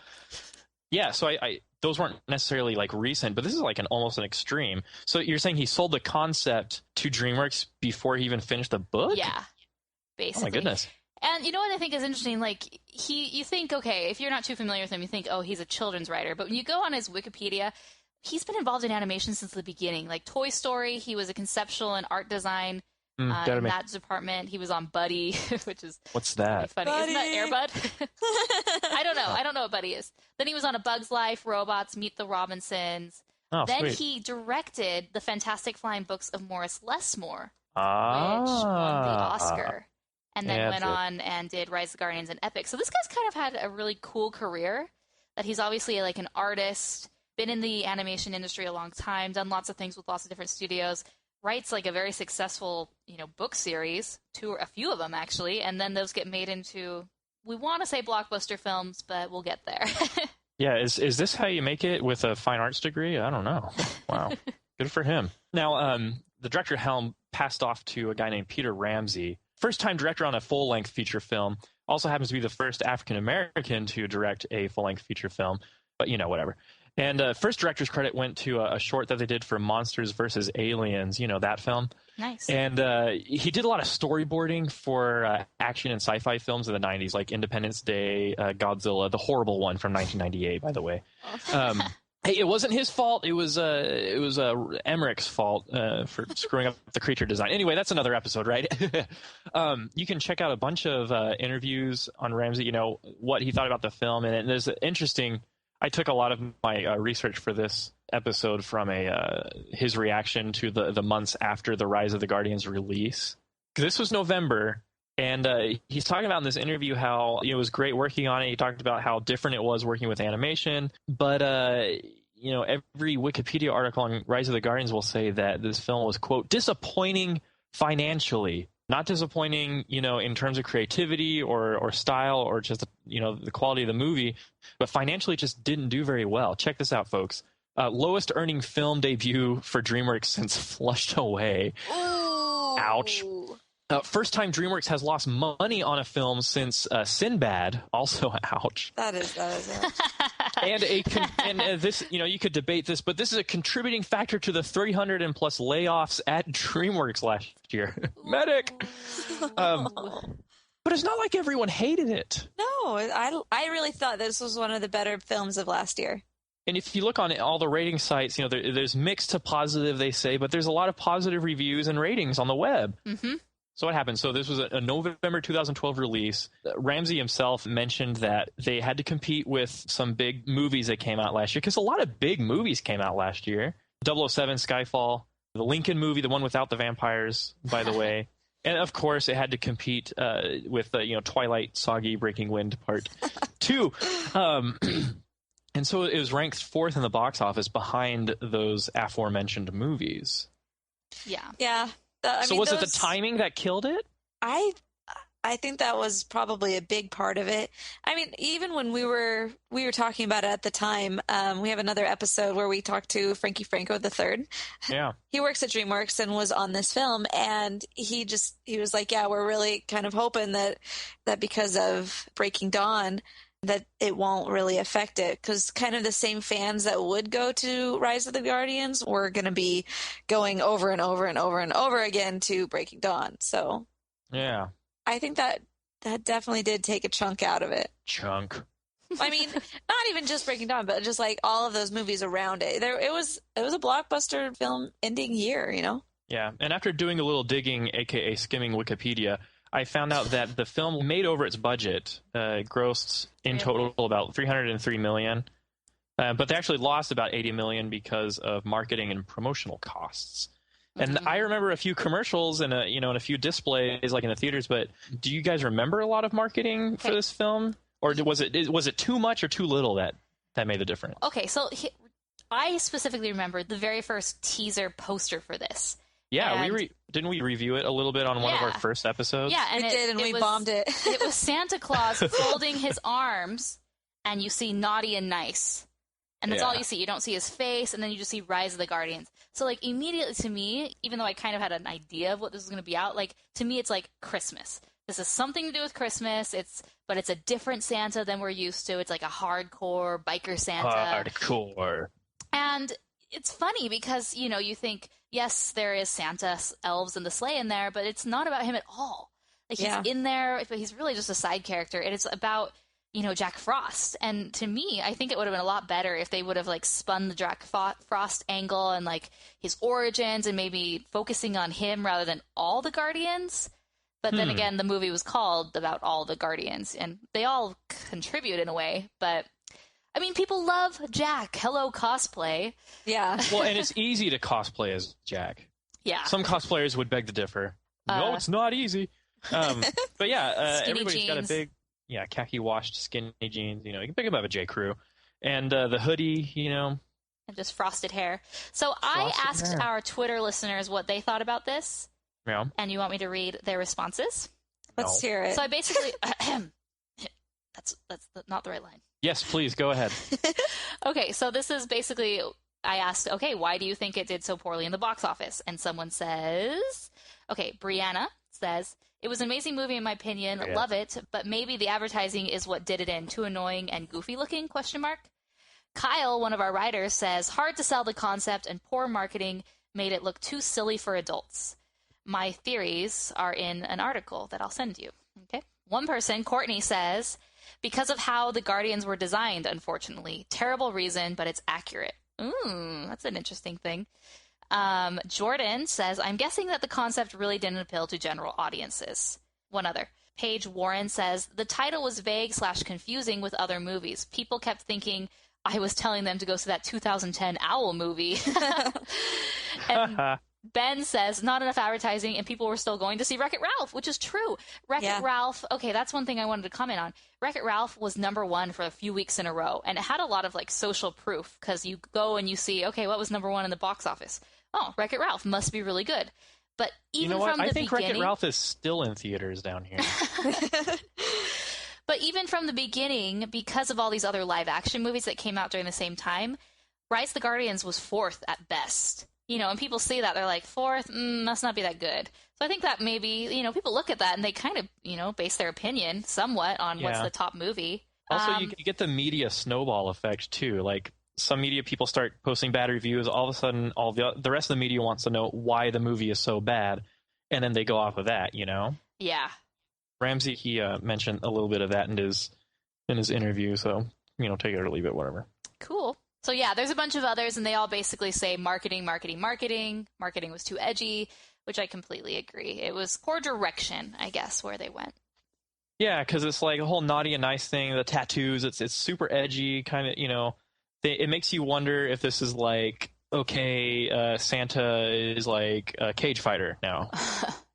Yeah, so I those weren't necessarily like recent, but this is like almost an extreme. So you're saying he sold the concept to DreamWorks before he even finished the book? Yeah, basically. Oh my goodness. And you know what I think is interesting? Like you think, okay, if you're not too familiar with him, you think, oh, he's a children's writer. But when you go on his Wikipedia, he's been involved in animation since the beginning. Like Toy Story, he was a conceptual and art design in that department. He was on Buddy, which is what's that? Funny. Buddy. Isn't that Air Bud? I don't know. I don't know what Buddy is. Then he was on A Bug's Life, Robots, Meet the Robinsons. Oh, then sweet. he directed the Fantastic Flying Books of Morris Lesmore, which Ah. won the Oscar. And then Yeah, went that's it. on and did Rise of the Guardians and Epic. So this guy's kind of had a really cool career. That he's obviously like an artist, been in the animation industry a long time, done lots of things with lots of different studios, writes like a very successful, book series, a few of them actually, and then those get made into, we want to say blockbuster films, but we'll get there. Yeah, is this how you make it with a fine arts degree? I don't know. Wow. Good for him. Now, the director helm passed off to a guy named Peter Ramsey. first-time director on a full-length feature film. Also happens to be the first African-American to direct a full-length feature film. But, whatever. And first director's credit went to a short that they did for Monsters vs. Aliens, that film. Nice. And he did a lot of storyboarding for action and sci-fi films in the 90s, like Independence Day, Godzilla, the horrible one from 1998, by the way. Hey, it wasn't his fault. It was Emmerich's fault for screwing up the creature design. Anyway, that's another episode, right? You can check out a bunch of interviews on Ramsey, what he thought about the film. And there's interesting... I took a lot of my research for this episode from his reaction to the months after the Rise of the Guardians release. This was November, and he's talking about in this interview how it was great working on it. He talked about how different it was working with animation, but every Wikipedia article on Rise of the Guardians will say that this film was, quote, disappointing financially. Not disappointing, in terms of creativity or style or just, the quality of the movie, but financially it just didn't do very well. Check this out, folks. Lowest earning film debut for DreamWorks since Flushed Away. Ooh. Ouch. First time DreamWorks has lost money on a film since Sinbad. Also, ouch. That is ouch. And this, you could debate this, but this is a contributing factor to the 300 and plus layoffs at DreamWorks last year. Medic. But it's not like everyone hated it. No, I really thought this was one of the better films of last year. And if you look on all the rating sites, there's mixed to positive, they say, but there's a lot of positive reviews and ratings on the web. Mm-hmm. So what happened? So this was a November 2012 release. Ramsey himself mentioned that they had to compete with some big movies that came out last year, because a lot of big movies came out last year. 007, Skyfall, the Lincoln movie, the one without the vampires, by the way. And of course, it had to compete with Twilight, Soggy, Breaking Wind Part 2. And so it was ranked fourth in the box office behind those aforementioned movies. Yeah. Was it the timing that killed it? I think that was probably a big part of it. I mean, even when we were talking about it at the time, we have another episode where we talked to Frankie Franco III. Yeah. He works at DreamWorks and was on this film, and he was like, yeah, we're really kind of hoping that because of Breaking Dawn, that it won't really affect it, because kind of the same fans that would go to Rise of the Guardians were going to be going over and over and over and over again to Breaking Dawn. So yeah, I think that definitely did take a chunk out of it. Chunk. I mean, not even just Breaking Dawn, but just like all of those movies around it. It was a blockbuster film ending year, Yeah, and after doing a little digging, aka skimming Wikipedia, I found out that the film made over its budget, grossed in total about $303 million, but they actually lost about $80 million because of marketing and promotional costs. And I remember a few commercials and a few displays like in the theaters. But do you guys remember a lot of marketing for this film, or was it too much or too little that made the difference? Okay, so I specifically remember the very first teaser poster for this. Yeah, didn't we review it a little bit on one of our first episodes? Yeah, and we did, and we bombed it. It was Santa Claus folding his arms, and you see naughty and nice. And that's all you see. You don't see his face, and then you just see Rise of the Guardians. So, immediately to me, even though I kind of had an idea of what this was going to be out, to me it's like Christmas. This is something to do with Christmas, but it's a different Santa than we're used to. It's like a hardcore biker Santa. Hardcore. And it's funny because, you think, yes, there is Santa, elves, and the sleigh in there, but it's not about him at all. He's in there, but he's really just a side character, and it's about, Jack Frost. And to me, I think it would have been a lot better if they would have, spun the Jack Frost angle and, his origins and maybe focusing on him rather than all the Guardians. But then again, the movie was called about all the Guardians, and they all contribute in a way, but... I mean, people love Jack. Hello, cosplay. Yeah. Well, and it's easy to cosplay as Jack. Yeah. Some cosplayers would beg to differ. No, it's not easy. But yeah, everybody's jeans. got a big, khaki washed skinny jeans. You can pick them up at J. Crew. And the hoodie, And just frosted hair. So I asked our Twitter listeners what they thought about this. Yeah. And you want me to read their responses? Let's hear it. So I basically... That's not the right line. Yes, please, go ahead. Okay, so this is basically, I asked, okay, why do you think it did so poorly in the box office? And someone says, okay, Brianna says, It was an amazing movie in my opinion. Yeah. Love it, but maybe the advertising is what did it in. Too annoying and goofy looking, ? Kyle, one of our writers, says, hard to sell the concept and poor marketing made it look too silly for adults. My theories are in an article that I'll send you. Okay. One person, Courtney, says, because of how the Guardians were designed, unfortunately. Terrible reason, but it's accurate. Ooh, that's an interesting thing. Jordan says, I'm guessing that the concept really didn't appeal to general audiences. One other. Paige Warren says, the title was vague/confusing with other movies. People kept thinking I was telling them to go see that 2010 Owl movie. And Ben says, not enough advertising, and people were still going to see Wreck-It Ralph, which is true. Wreck-It Ralph, okay, that's one thing I wanted to comment on. Wreck-It Ralph was #1 for a few weeks in a row, and it had a lot of, like, social proof, because you go and you see, okay, what was #1 in the box office? Oh, Wreck-It Ralph must be really good. But even from the beginning... I think Wreck-It Ralph is still in theaters down here. But even from the beginning, because of all these other live-action movies that came out during the same time, Rise of the Guardians was 4th at best. You know, and people see that, they're like, 4th? Must not be that good. So I think that maybe, you know, people look at that and they kind of, you know, base their opinion somewhat on what's the top movie. Also, you get the media snowball effect, too. Like, some media people start posting bad reviews. All of a sudden, all the rest of the media wants to know why the movie is so bad. And then they go off of that, you know? Yeah. Ramsey, he mentioned a little bit of that in his interview, so, you know, take it or leave it, whatever. Cool. So, yeah, there's a bunch of others, and they all basically say marketing. Marketing was too edgy, which I completely agree. It was poor direction, I guess, where they went. Yeah, because it's like a whole naughty and nice thing, the tattoos, it's super edgy, kind of, you know, it makes you wonder if this is like, okay, Santa is like a cage fighter now,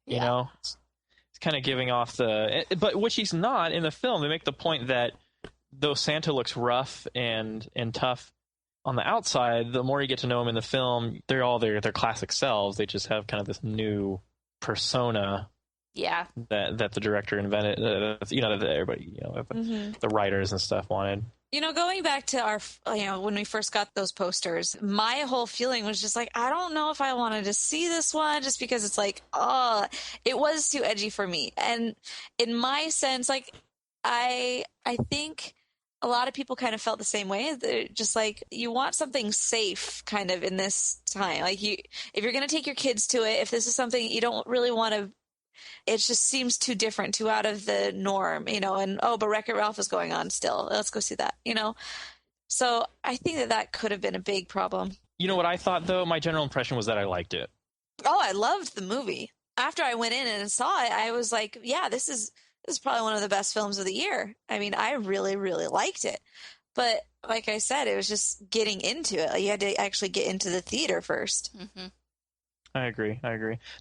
you know? It's kind of giving off but which he's not in the film. They make the point that though Santa looks rough and tough on the outside, the more you get to know him in the film, they're all their classic selves. They just have kind of this new persona. Yeah. That the director invented, you know, that everybody, you know, the writers and stuff wanted. You know, going back to our, you know, when we first got those posters, my whole feeling was just like, I don't know if I wanted to see this one, just because it's like, oh, it was too edgy for me. And in my sense, like, I think a lot of people kind of felt the same way. They're just like, you want something safe kind of in this time. Like, if you're going to take your kids to it, if this is something you don't really want to, it just seems too different, too out of the norm, you know, and, oh, but Wreck-It Ralph is going on still. Let's go see that, you know? So I think that could have been a big problem. You know what I thought, though? My general impression was that I liked it. Oh, I loved the movie. After I went in and saw it, I was like, yeah, this is probably one of the best films of the year. I mean, I really, really liked it. But like I said, it was just getting into it. You had to actually get into the theater first. Mm-hmm. I agree.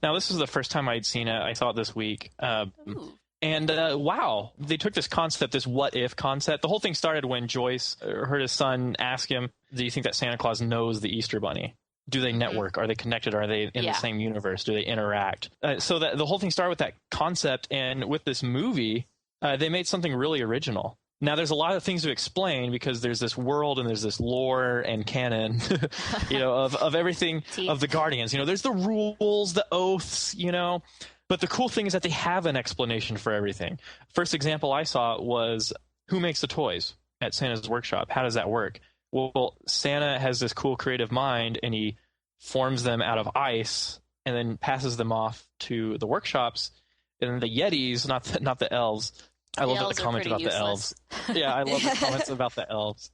Now, this is the first time I'd seen it. I saw it this week. And wow, they took this concept, this what-if concept. The whole thing started when Joyce heard his son ask him, do you think that Santa Claus knows the Easter Bunny? Do they network? Are they connected? Are they in the same universe? Do they interact? So that the whole thing started with that concept. And with this movie, they made something really original. Now, there's a lot of things to explain because there's this world and there's this lore and canon, you know, of everything of the Guardians. You know, there's the rules, the oaths, you know. But the cool thing is that they have an explanation for everything. First example I saw was who makes the toys at Santa's workshop? How does that work? Well, Santa has this cool creative mind and he forms them out of ice and then passes them off to the workshops. And the Yetis, not the elves. I love the comment about the elves. Yeah, I love the comments about the elves.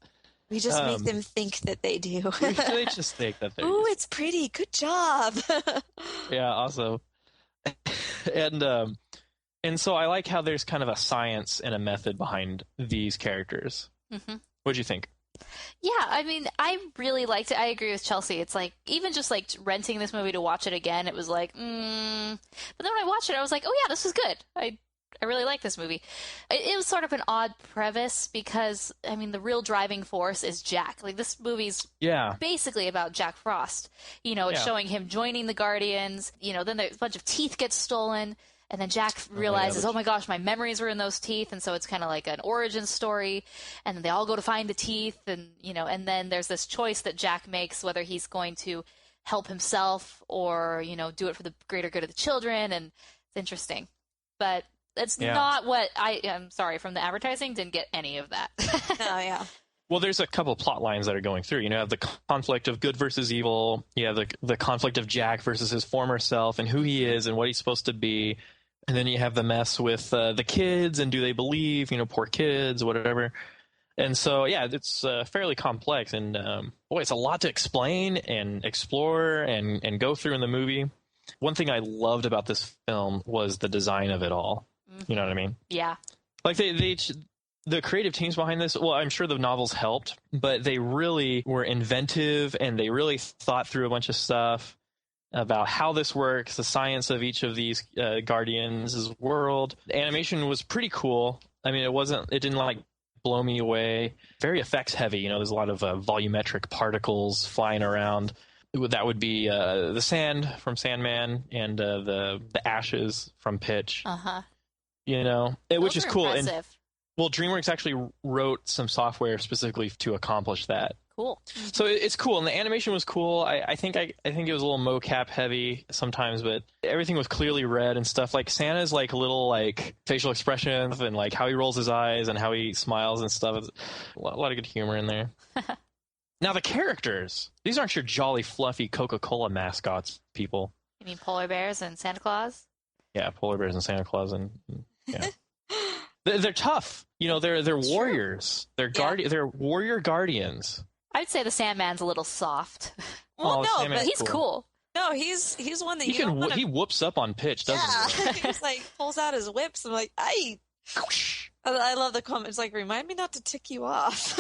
We just make them think that they do. They just think that they do. Ooh, it's pretty. Good job. Yeah, awesome. And so I like how there's kind of a science and a method behind these characters. Mm-hmm. What'd you think? Yeah, I mean, I really liked it. I agree with Chelsea. It's like, even just like renting this movie to watch it again, it was like, But then when I watched it, I was like, oh yeah, this is good. I really like this movie. It was sort of an odd premise because, I mean, the real driving force is Jack. Like, this movie's basically about Jack Frost. You know, it's showing him joining the Guardians. You know, then there's a bunch of teeth get stolen. And then Jack realizes, oh my gosh, my memories were in those teeth. And so it's kind of like an origin story. And then they all go to find the teeth. And, you know, and then there's this choice that Jack makes, whether he's going to help himself or, you know, do it for the greater good of the children. And it's interesting. but it's not what I'm sorry, from the advertising, didn't get any of that. Oh, yeah. Well, there's a couple plot lines that are going through. You have the conflict of good versus evil. You have the conflict of Jack versus his former self and who he is and what he's supposed to be. And then you have the mess with the kids and do they believe, poor kids, whatever. And so, yeah, it's fairly complex. And, boy, it's a lot to explain and explore and go through in the movie. One thing I loved about this film was the design of it all. You know what I mean? Yeah. Like the creative teams behind this, well, I'm sure the novels helped, but they really were inventive and they really thought through a bunch of stuff about how this works, the science of each of these Guardians' world. The animation was pretty cool. I mean, it didn't like blow me away. Very effects heavy. There's a lot of volumetric particles flying around. That would be the sand from Sandman and the ashes from Pitch. Uh-huh. Which is cool. Impressive. And well, DreamWorks actually wrote some software specifically to accomplish that. Cool. So it's cool, and the animation was cool. I think it was a little mocap heavy sometimes, but everything was clearly read and stuff. Like Santa's like little like facial expressions and like how he rolls his eyes and how he smiles and stuff. It's a lot of good humor in there. Now the characters, these aren't your jolly, fluffy Coca-Cola mascots, people. You mean polar bears and Santa Claus? Yeah, polar bears and Santa Claus, and yeah. They're tough. They're warriors. They're warrior guardians. I'd say the Sandman's a little soft. Well, no, but he's cool. No, he's one that he whoops up on Pitch, doesn't he? He just like pulls out his whips. I'm like, I love the comments. Like, remind me not to tick you off.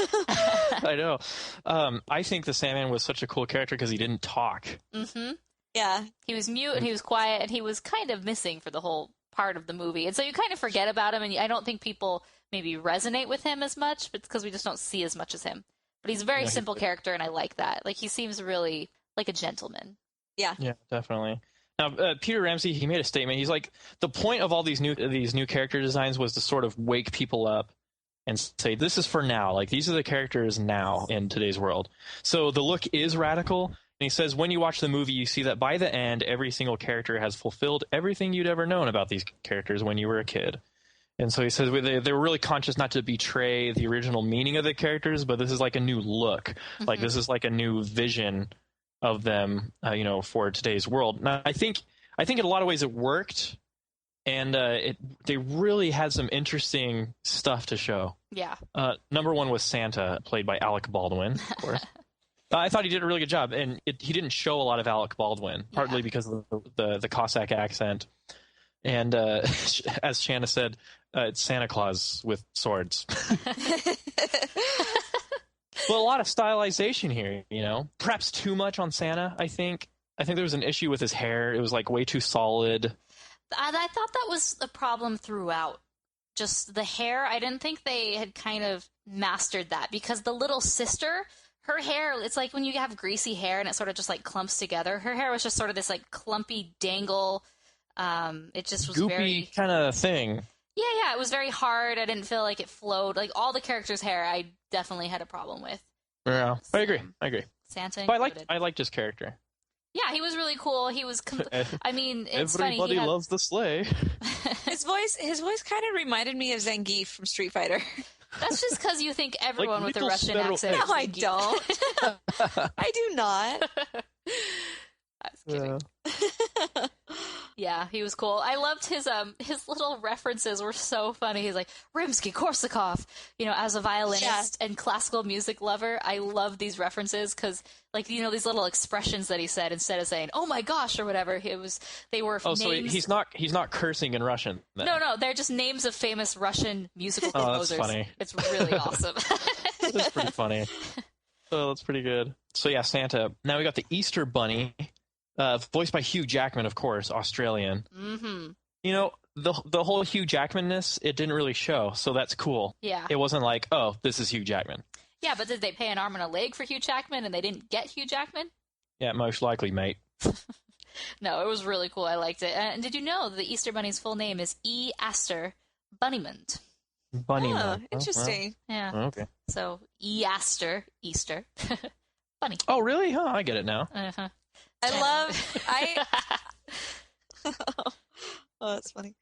I know. I think the Sandman was such a cool character because he didn't talk. Mm-hmm. Yeah, he was mute and he was quiet and he was kind of missing for the whole part of the movie, and so you kind of forget about him. And I don't think people maybe resonate with him as much, but it's because we just don't see as much as him. But he's a very simple character, and I like that. Like, he seems really like a gentleman. Yeah. Yeah, definitely. Now, Peter Ramsey, he made a statement. He's like, the point of all these new character designs was to sort of wake people up and say, this is for now. Like, these are the characters now in today's world. So the look is radical. And he says, when you watch the movie, you see that by the end, every single character has fulfilled everything you'd ever known about these characters when you were a kid. And so he says they were really conscious not to betray the original meaning of the characters, but this is like a new look. Mm-hmm. Like, this is like a new vision of them, for today's world. Now, I think in a lot of ways it worked, and they really had some interesting stuff to show. Yeah. Number one was Santa, played by Alec Baldwin, of course. I thought he did a really good job, and he didn't show a lot of Alec Baldwin, partly because of the Cossack accent. And as Shanna said, it's Santa Claus with swords. Well, a lot of stylization here, Perhaps too much on Santa, I think. I think there was an issue with his hair. It was, like, way too solid. I thought that was a problem throughout. Just the hair. I didn't think they had kind of mastered that, because the little sister, her hair, it's like when you have greasy hair and it sort of just, like, clumps together. Her hair was just sort of this, like, clumpy dangle. It just was goopy very kind of thing. Yeah, it was very hard. I didn't feel like it flowed. Like, all the characters' hair, I definitely had a problem with. Yeah, I agree. Santa but I liked his character. Yeah, he was really cool. He was. I mean, it's Everybody funny. Everybody loves the sleigh. His voice kind of reminded me of Zangief from Street Fighter. That's just because you think everyone with a Russian accent. No, I don't. I do not. I was kidding. Yeah, he was cool. I loved his little references were so funny. He's like, Rimsky-Korsakov, as a violinist and classical music lover. I love these references because, like, these little expressions that he said instead of saying, oh my gosh, or whatever, they were names. So he's not cursing in Russian then. No, they're just names of famous Russian musical composers. That's funny. It's really awesome. That's pretty funny. Oh, that's pretty good. So yeah, Santa. Now we got the Easter Bunny. Voiced by Hugh Jackman, of course, Australian. Mm-hmm. The whole Hugh Jackman-ness, it didn't really show, so that's cool. Yeah. It wasn't like, oh, this is Hugh Jackman. Yeah, but did they pay an arm and a leg for Hugh Jackman and they didn't get Hugh Jackman? Yeah, most likely, mate. No, it was really cool. I liked it. And did you know the Easter Bunny's full name is E. Aster Bunnymund? Bunnymund. Oh, interesting. Yeah. Okay. So, E. Aster, Easter. Bunny. Oh, really? Oh, I get it now. Uh-huh. Oh, that's funny.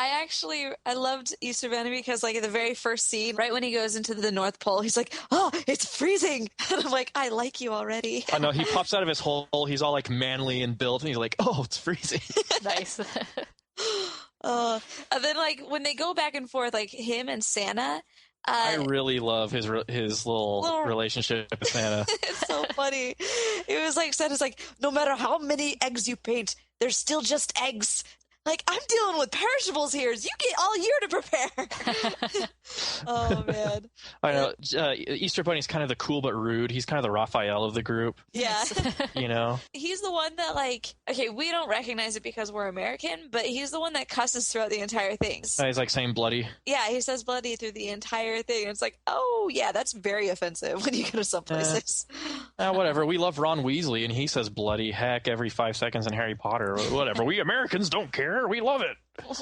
I loved Easter Bunny because, like, in the very first scene, right when he goes into the North Pole, he's like, "Oh, it's freezing," and I'm like, "I like you already." I know, he pops out of his hole. He's all like manly and built, and he's like, "Oh, it's freezing." Nice. And then, like, when they go back and forth, like him and Santa. I really love his little relationship with Santa. It's so funny. It was like Santa's like, "No matter how many eggs you paint, they're still just eggs. Like, I'm dealing with perishables here. You get all year to prepare." Oh, man. I know. Easter Bunny's kind of the cool but rude. He's kind of the Raphael of the group. Yeah. You know? He's the one that, like, okay, we don't recognize it because we're American, but he's the one that cusses throughout the entire thing. He's like saying bloody. Yeah, he says bloody through the entire thing. It's like, oh, yeah, that's very offensive when you go to some places. Whatever. We love Ron Weasley, and he says bloody heck every 5 seconds in Harry Potter. Whatever. We Americans don't care. We love it.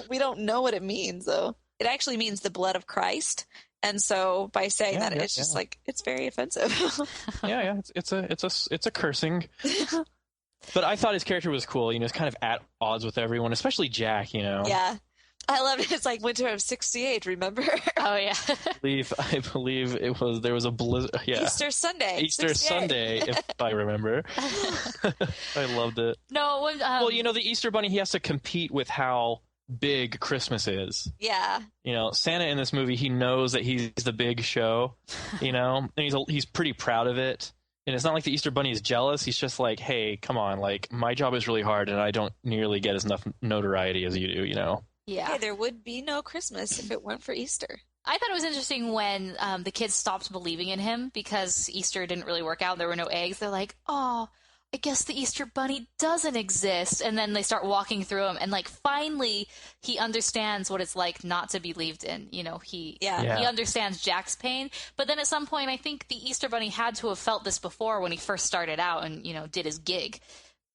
We don't know what it means, though. It actually means the blood of Christ. And so by saying that, it's just like, it's very offensive. Yeah. It's a cursing. But I thought his character was cool. You know, it's kind of at odds with everyone, especially Jack, you know. Yeah. I love it. It's like winter of '68, remember? Oh, yeah. I believe there was a blizzard. Yeah. Easter Sunday. Easter 68. Sunday, if I remember. I loved it. No, well, you know, the Easter Bunny, he has to compete with how big Christmas is. Yeah. You know, Santa in this movie, he knows that he's the big show, you know, and he's pretty proud of it. And it's not like the Easter Bunny is jealous. He's just like, hey, come on, like, my job is really hard and I don't nearly get as enough notoriety as you do, you know? Yeah. Hey, there would be no Christmas if it weren't for Easter. I thought it was interesting when the kids stopped believing in him because Easter didn't really work out. There were no eggs. They're like, oh, I guess the Easter Bunny doesn't exist. And then they start walking through him. And, like, finally he understands what it's like not to be believed in. You know, he understands Jack's pain. But then at some point, I think the Easter Bunny had to have felt this before when he first started out and, you know, did his gig.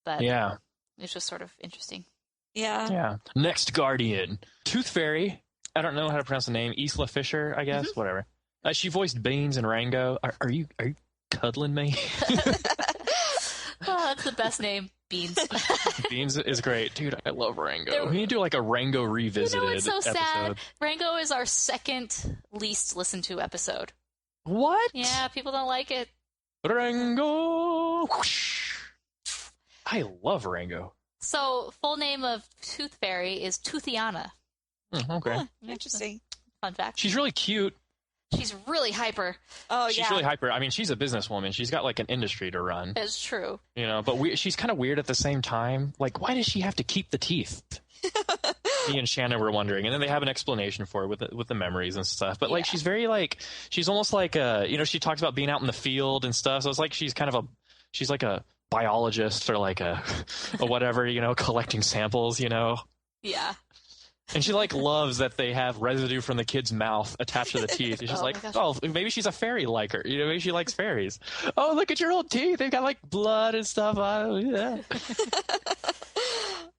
But yeah, it's just sort of interesting. Yeah. Next Guardian. Tooth Fairy. I don't know how to pronounce the name. Isla Fisher, I guess. Mm-hmm. Whatever. She voiced Beans and Rango. Are you cuddling me? Oh, that's the best name. Beans. Beans is great. Dude, I love Rango. We need to do like a Rango revisited You know what's so episode. sad? Rango is our second least listened to episode. What? Yeah, people don't like it. Rango. Whoosh. I love Rango. So, full name of Tooth Fairy is Toothiana. Okay. Huh, interesting. Fun fact. She's really cute. She's really hyper. Oh, She's really hyper. I mean, she's a businesswoman. She's got like an industry to run. It's true. You know, but she's kind of weird at the same time. Like, why does she have to keep the teeth? Me and Shannon were wondering, and then they have an explanation for it with the memories and stuff. But like, she's very like, she's almost like you know, she talks about being out in the field and stuff. So it's like she's like a biologist or like a whatever, you know, collecting samples, you know. Yeah. And she like loves that they have residue from the kid's mouth attached to the teeth. She's just oh, maybe she's a fairy like her. You know, maybe she likes fairies. Oh, look at your old teeth. They've got like blood and stuff on them. Yeah.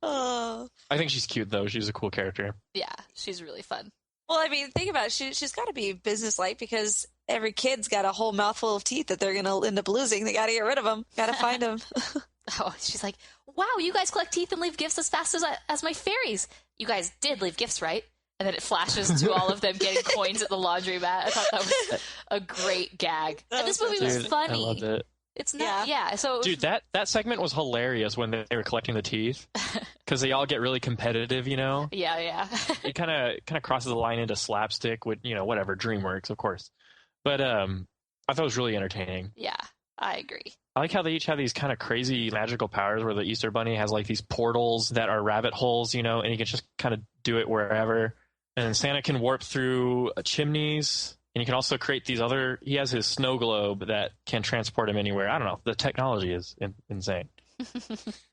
Oh. I think she's cute though. She's a cool character. Yeah, she's really fun. Well, I mean, think about it. She's got to be business-like because every kid's got a whole mouthful of teeth that they're going to end up losing. They got to get rid of them. Got to find them. Oh, she's like, wow, you guys collect teeth and leave gifts as fast as my fairies. You guys did leave gifts, right? And then it flashes to all of them getting coins at the laundromat. I thought that was a great gag. And this movie was funny. I loved it. It's not, yeah. So dude, that segment was hilarious when they were collecting the teeth because they all get really competitive, you know. Yeah. It kind of crosses the line into slapstick with, you know, whatever, DreamWorks, of course. But I thought it was really entertaining. Yeah, I agree. I like how they each have these kind of crazy magical powers where the Easter Bunny has like these portals that are rabbit holes, you know, and he can just kind of do it wherever. And Santa can warp through chimneys. And he can also create these he has his snow globe that can transport him anywhere. I don't know. The technology is insane.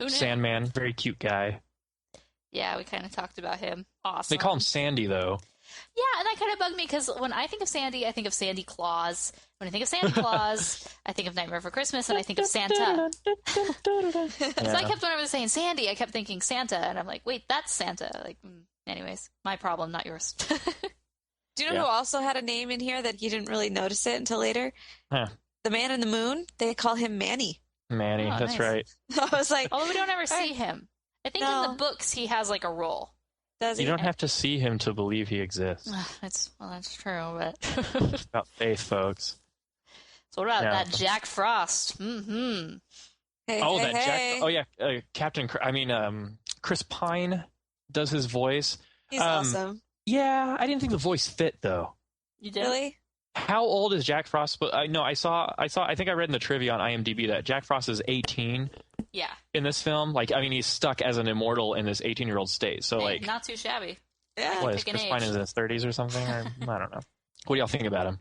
Sandman, very cute guy. Yeah, we kind of talked about him. Awesome. They call him Sandy, though. Yeah, and that kind of bugged me because when I think of Sandy, I think of Sandy Claus. When I think of Santa Claus, I think of Nightmare Before Christmas, and I think of Santa. So I kept, when I was saying Sandy, I kept thinking Santa, and I'm like, wait, that's Santa. Like, anyways, my problem, not yours. Do you know who also had a name in here that you didn't really notice it until later? Huh. The Man in the Moon. They call him Manny. Manny, that's nice. right. I was like, although we don't ever see him. I think in the books he has like a role. Does he? You don't have to see him to believe he exists. That's true, but It's about faith, folks. So what about that Jack Frost? Mm-hmm. Hey. Jack. Oh yeah, Chris Pine does his voice. He's awesome. Yeah, I didn't think the voice fit though. You did? Really? How old is Jack Frost? But I think I read in the trivia on IMDb that Jack Frost is 18. Yeah. In this film, he's stuck as an immortal in this 18-year-old state. So not too shabby. Yeah. What is Chris Pine in his 30s or something? Or, I don't know. What do y'all think about him?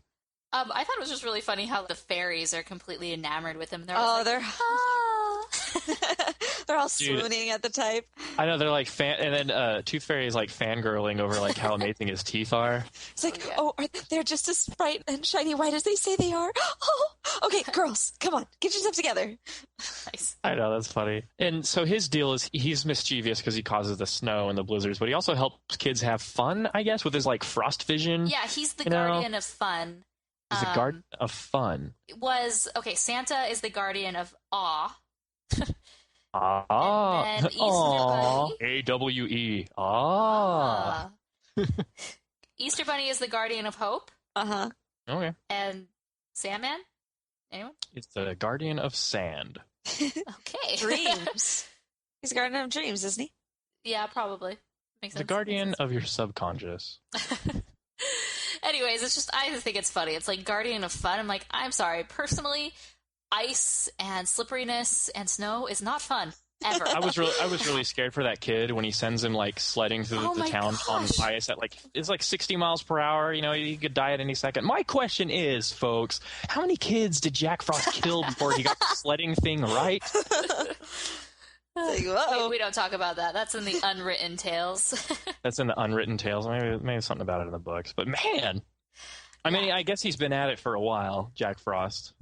I thought it was just really funny how the fairies are completely enamored with him. They're they're all swooning at the type. I know, they're like and then Tooth Fairy is like fangirling over like how amazing his teeth are. It's like, they're just as bright and shiny white as they say they are. Oh, okay, girls, come on, get yourself together. Nice. I know, that's funny. And so his deal is he's mischievous because he causes the snow and the blizzards, but he also helps kids have fun, I guess, with his like frost vision. Yeah, he's the guardian of fun. He's the guardian of fun. Santa is the guardian of awe. And then Easter Bunny. AWE. Ah. Easter Bunny is the guardian of hope. Uh-huh. Okay. And Sandman? Anyone? It's the guardian of sand. Okay. Dreams. He's the guardian of dreams, isn't he? Yeah, probably. Makes sense. The guardian of your subconscious. Anyways, I just think it's funny. It's like guardian of fun. I'm like, I'm sorry. Personally, ice and slipperiness and snow is not fun ever. I was really scared for that kid when he sends him like sledding through the town on ice at it's like 60 miles per hour. You know, he could die at any second. My question is, folks, how many kids did Jack Frost kill before he got the sledding thing right? We don't talk about that. That's in the unwritten tales. That's in the unwritten tales. Maybe something about it in the books. But man, I guess he's been at it for a while, Jack Frost.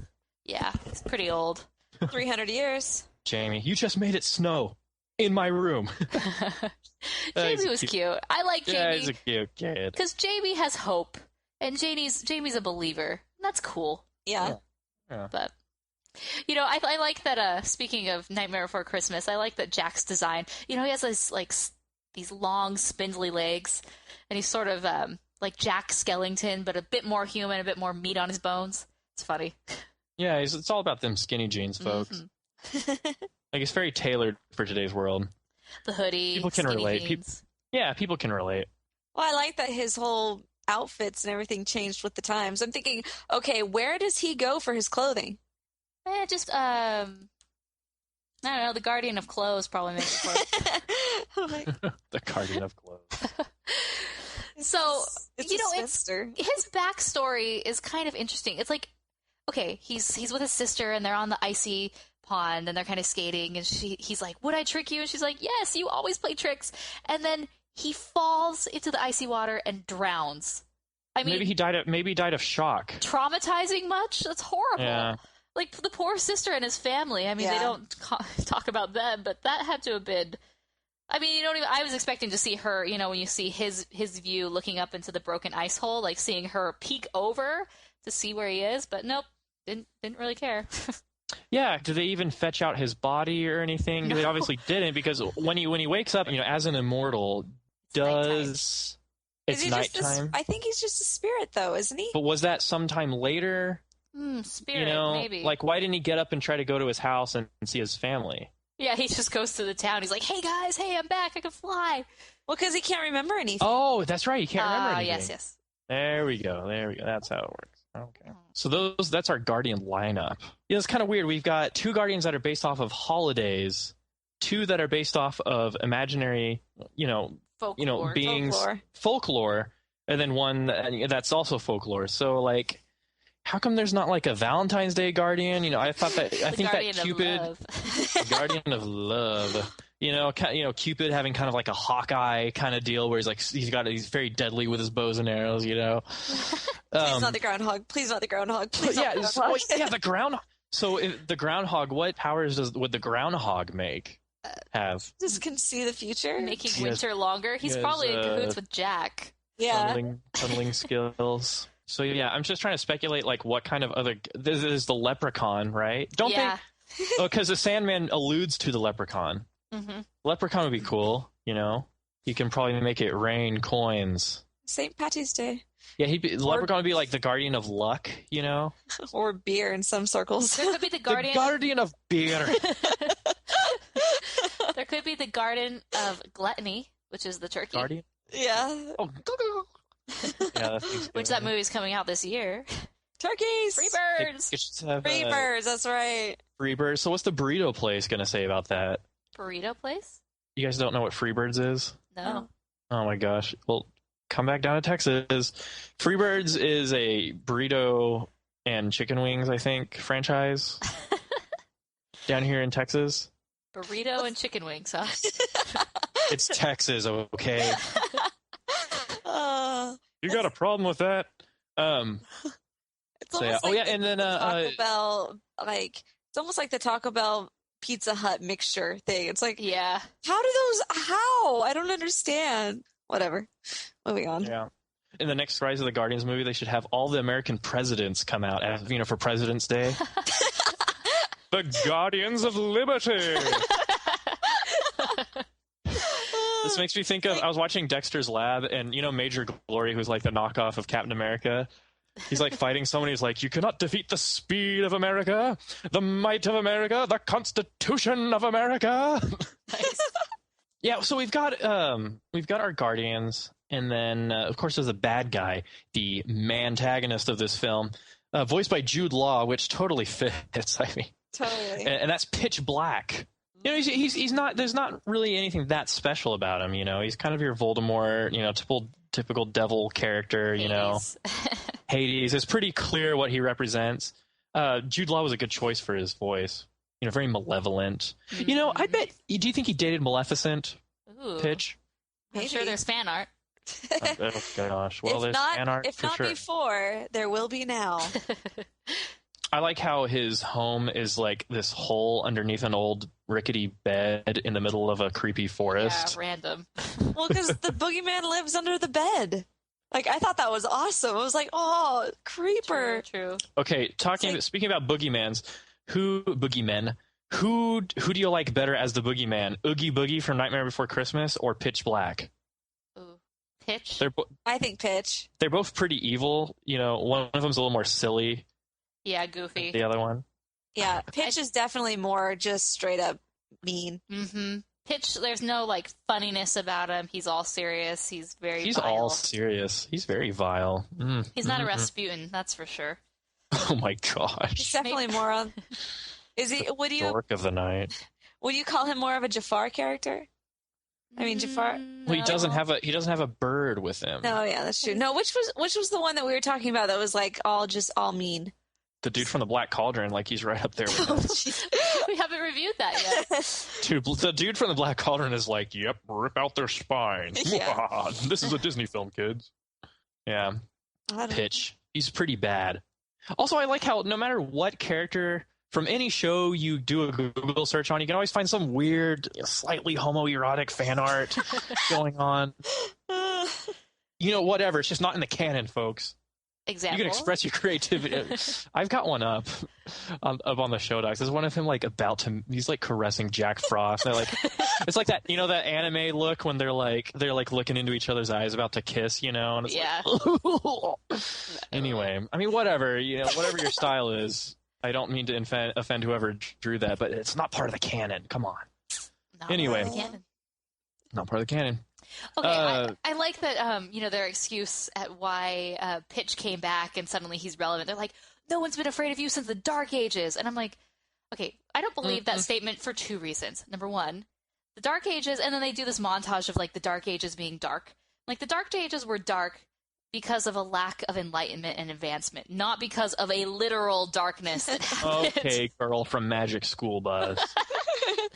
Yeah, he's pretty old. 300 years. Jamie, you just made it snow in my room. Jamie was cute. I like Jamie. Yeah, he's a cute kid. Because Jamie has hope, and Jamie's a believer. That's cool. Yeah. But I like that. Speaking of Nightmare Before Christmas, I like that Jack's design. He has these long, spindly legs, and he's sort of like Jack Skellington, but a bit more human, a bit more meat on his bones. It's funny. Yeah, it's all about them skinny jeans, folks. Mm-hmm. It's very tailored for today's world. The hoodie. People can relate. People can relate. Well, I like that his whole outfits and everything changed with the times. I'm thinking, okay, where does he go for his clothing? I don't know. The Guardian of Clothes probably makes it for The Guardian of Clothes. So, his backstory is kind of interesting. It's like, okay, he's with his sister and they're on the icy pond and they're kind of skating and he's like, would I trick you? And she's like, yes, you always play tricks. And then he falls into the icy water and drowns. I mean, maybe he died of shock. Traumatizing much? That's horrible. Yeah. Like the poor sister and his family. I mean, they don't talk about them, but that had to have been. I mean, I was expecting to see her. When you see his view looking up into the broken ice hole, like seeing her peek over to see where he is. But nope, didn't really care. Yeah, did they even fetch out his body or anything? No. They obviously didn't, because when he wakes up, as an immortal, it's nighttime. I think he's just a spirit, though, isn't he? But was that sometime later? Spirit, maybe. Like, why didn't he get up and try to go to his house and see his family? Yeah, he just goes to the town. He's like, hey, guys, I'm back. I can fly. Well, because he can't remember anything. Oh, that's right. He can't remember anything. Yes. There we go. That's how it works. Okay. So that's our Guardian lineup. Yeah, it's kind of weird. We've got 2 Guardians that are based off of holidays, 2 that are based off of imaginary, beings, folklore, and then 1 that's also folklore. So, like, how come there's not like a Valentine's Day Guardian? I think that Cupid, the Guardian of Love. Cupid having kind of like a Hawkeye kind of deal where he's very deadly with his bows and arrows. Please not the groundhog. Please not the groundhog. Please not the groundhog. The groundhog. So the groundhog, what powers would the groundhog have? Just can see the future, making winter longer. He's probably in cahoots with Jack. Yeah, tunneling skills. So yeah, I'm just trying to speculate like what kind of other. This is the leprechaun, right? Because the Sandman alludes to the leprechaun. Mm-hmm. Leprechaun would be cool, you know? You can probably make it rain coins. St. Patty's Day. Yeah, the leprechaun would be like the guardian of luck, you know? Or beer in some circles. There could be the guardian. The guardian of beer. There could be the guardian of gluttony, which is the turkey. Guardian? Yeah. Oh, yeah, which that movie's coming out this year. Turkeys! Free birds! Free birds, that's right. Free birds. So what's the burrito place going to say about that? Burrito place? You guys don't know what Freebirds is? No. Oh my gosh. Well, come back down to Texas. Freebirds is a burrito and chicken wings, I think, franchise down here in Texas. Burrito and chicken wings, huh? It's Texas, okay? You got a problem with that? It's almost oh like yeah, and then Taco Bell, like it's almost like the Taco Bell Pizza Hut mixture thing. It's like, yeah, how? I don't understand. Whatever. Moving on. Yeah. In the next Rise of the Guardians movie, they should have all the American presidents come out, as, you know, for President's Day. The Guardians of Liberty. This makes me think of, I was watching Dexter's Lab, and you know Major Glory, who's like the knockoff of Captain America. He's like fighting someone. He's like, you cannot defeat the speed of America, the might of America, the Constitution of America. Nice. Yeah, so we've got our Guardians, and then of course there's a bad guy, the mantagonist of this film, voiced by Jude Law, which totally fits. I mean, totally. And that's Pitch Black. You know, he's not. There's not really anything that special about him. You know, he's kind of your Voldemort. You know, typical devil character. You know, Hades. It's pretty clear what he represents. Jude Law was a good choice for his voice. You know, very malevolent. Mm-hmm. You know, I bet. Do you think he dated Maleficent? Ooh. Pitch. I'm sure there's fan art. Oh gosh. Well, there's fan art if for not sure. Before, there will be now. I like how his home is like this hole underneath an old rickety bed in the middle of a creepy forest. Yeah, random. Well, because the boogeyman lives under the bed. Like, I thought that was awesome. I was like, oh, creeper. True. Okay, speaking about boogeymans, who do you like better as the boogeyman? Oogie Boogie from Nightmare Before Christmas or Pitch Black? Ooh. Pitch? I think Pitch. They're both pretty evil. You know, one of them's a little more silly. Yeah, goofy. The other one. Yeah, Pitch is definitely more just straight up mean. Mm-hmm. Pitch, there's no like funniness about him. He's all serious. He's very He's vile. all serious. He's very vile. He's not a Rasputin, that's for sure. Oh my gosh. He's definitely more on. Is he? Dork of the night. Would you call him more of a Jafar character? I mean, Jafar. Well, he doesn't have a bird with him. No, yeah, that's true. No, which was the one that we were talking about that was like all mean? The dude from the Black Cauldron, like he's right up there with us. We haven't reviewed that yet. Dude, the dude from the Black Cauldron is like, yep, rip out their spine. Yeah. This is a Disney film, kids. Yeah. Pitch. He's pretty bad. Also, I like how no matter what character from any show you do a Google search on, you can always find some weird, slightly homoerotic fan art going on. You know, whatever. It's just not in the canon, folks. Example. You can express your creativity. I've got one up on the show docs. There's one of him like he's like caressing Jack Frost. They're like, it's like that, you know, that anime look when they're like looking into each other's eyes about to kiss, you know? And it's like, anyway, I mean, whatever, you know, whatever your style is. I don't mean to offend whoever drew that, but it's not part of the canon. Come on. Anyway, not part of the canon. Okay, I like that, you know, their excuse at why Pitch came back and suddenly he's relevant. They're like, no one's been afraid of you since the Dark Ages. And I'm like, okay, I don't believe that statement for two reasons. Number one, the Dark Ages, and then they do this montage of, like, the Dark Ages being dark. Like, the Dark Ages were dark because of a lack of enlightenment and advancement, not because of a literal darkness that happened. Okay, girl from Magic School Bus. It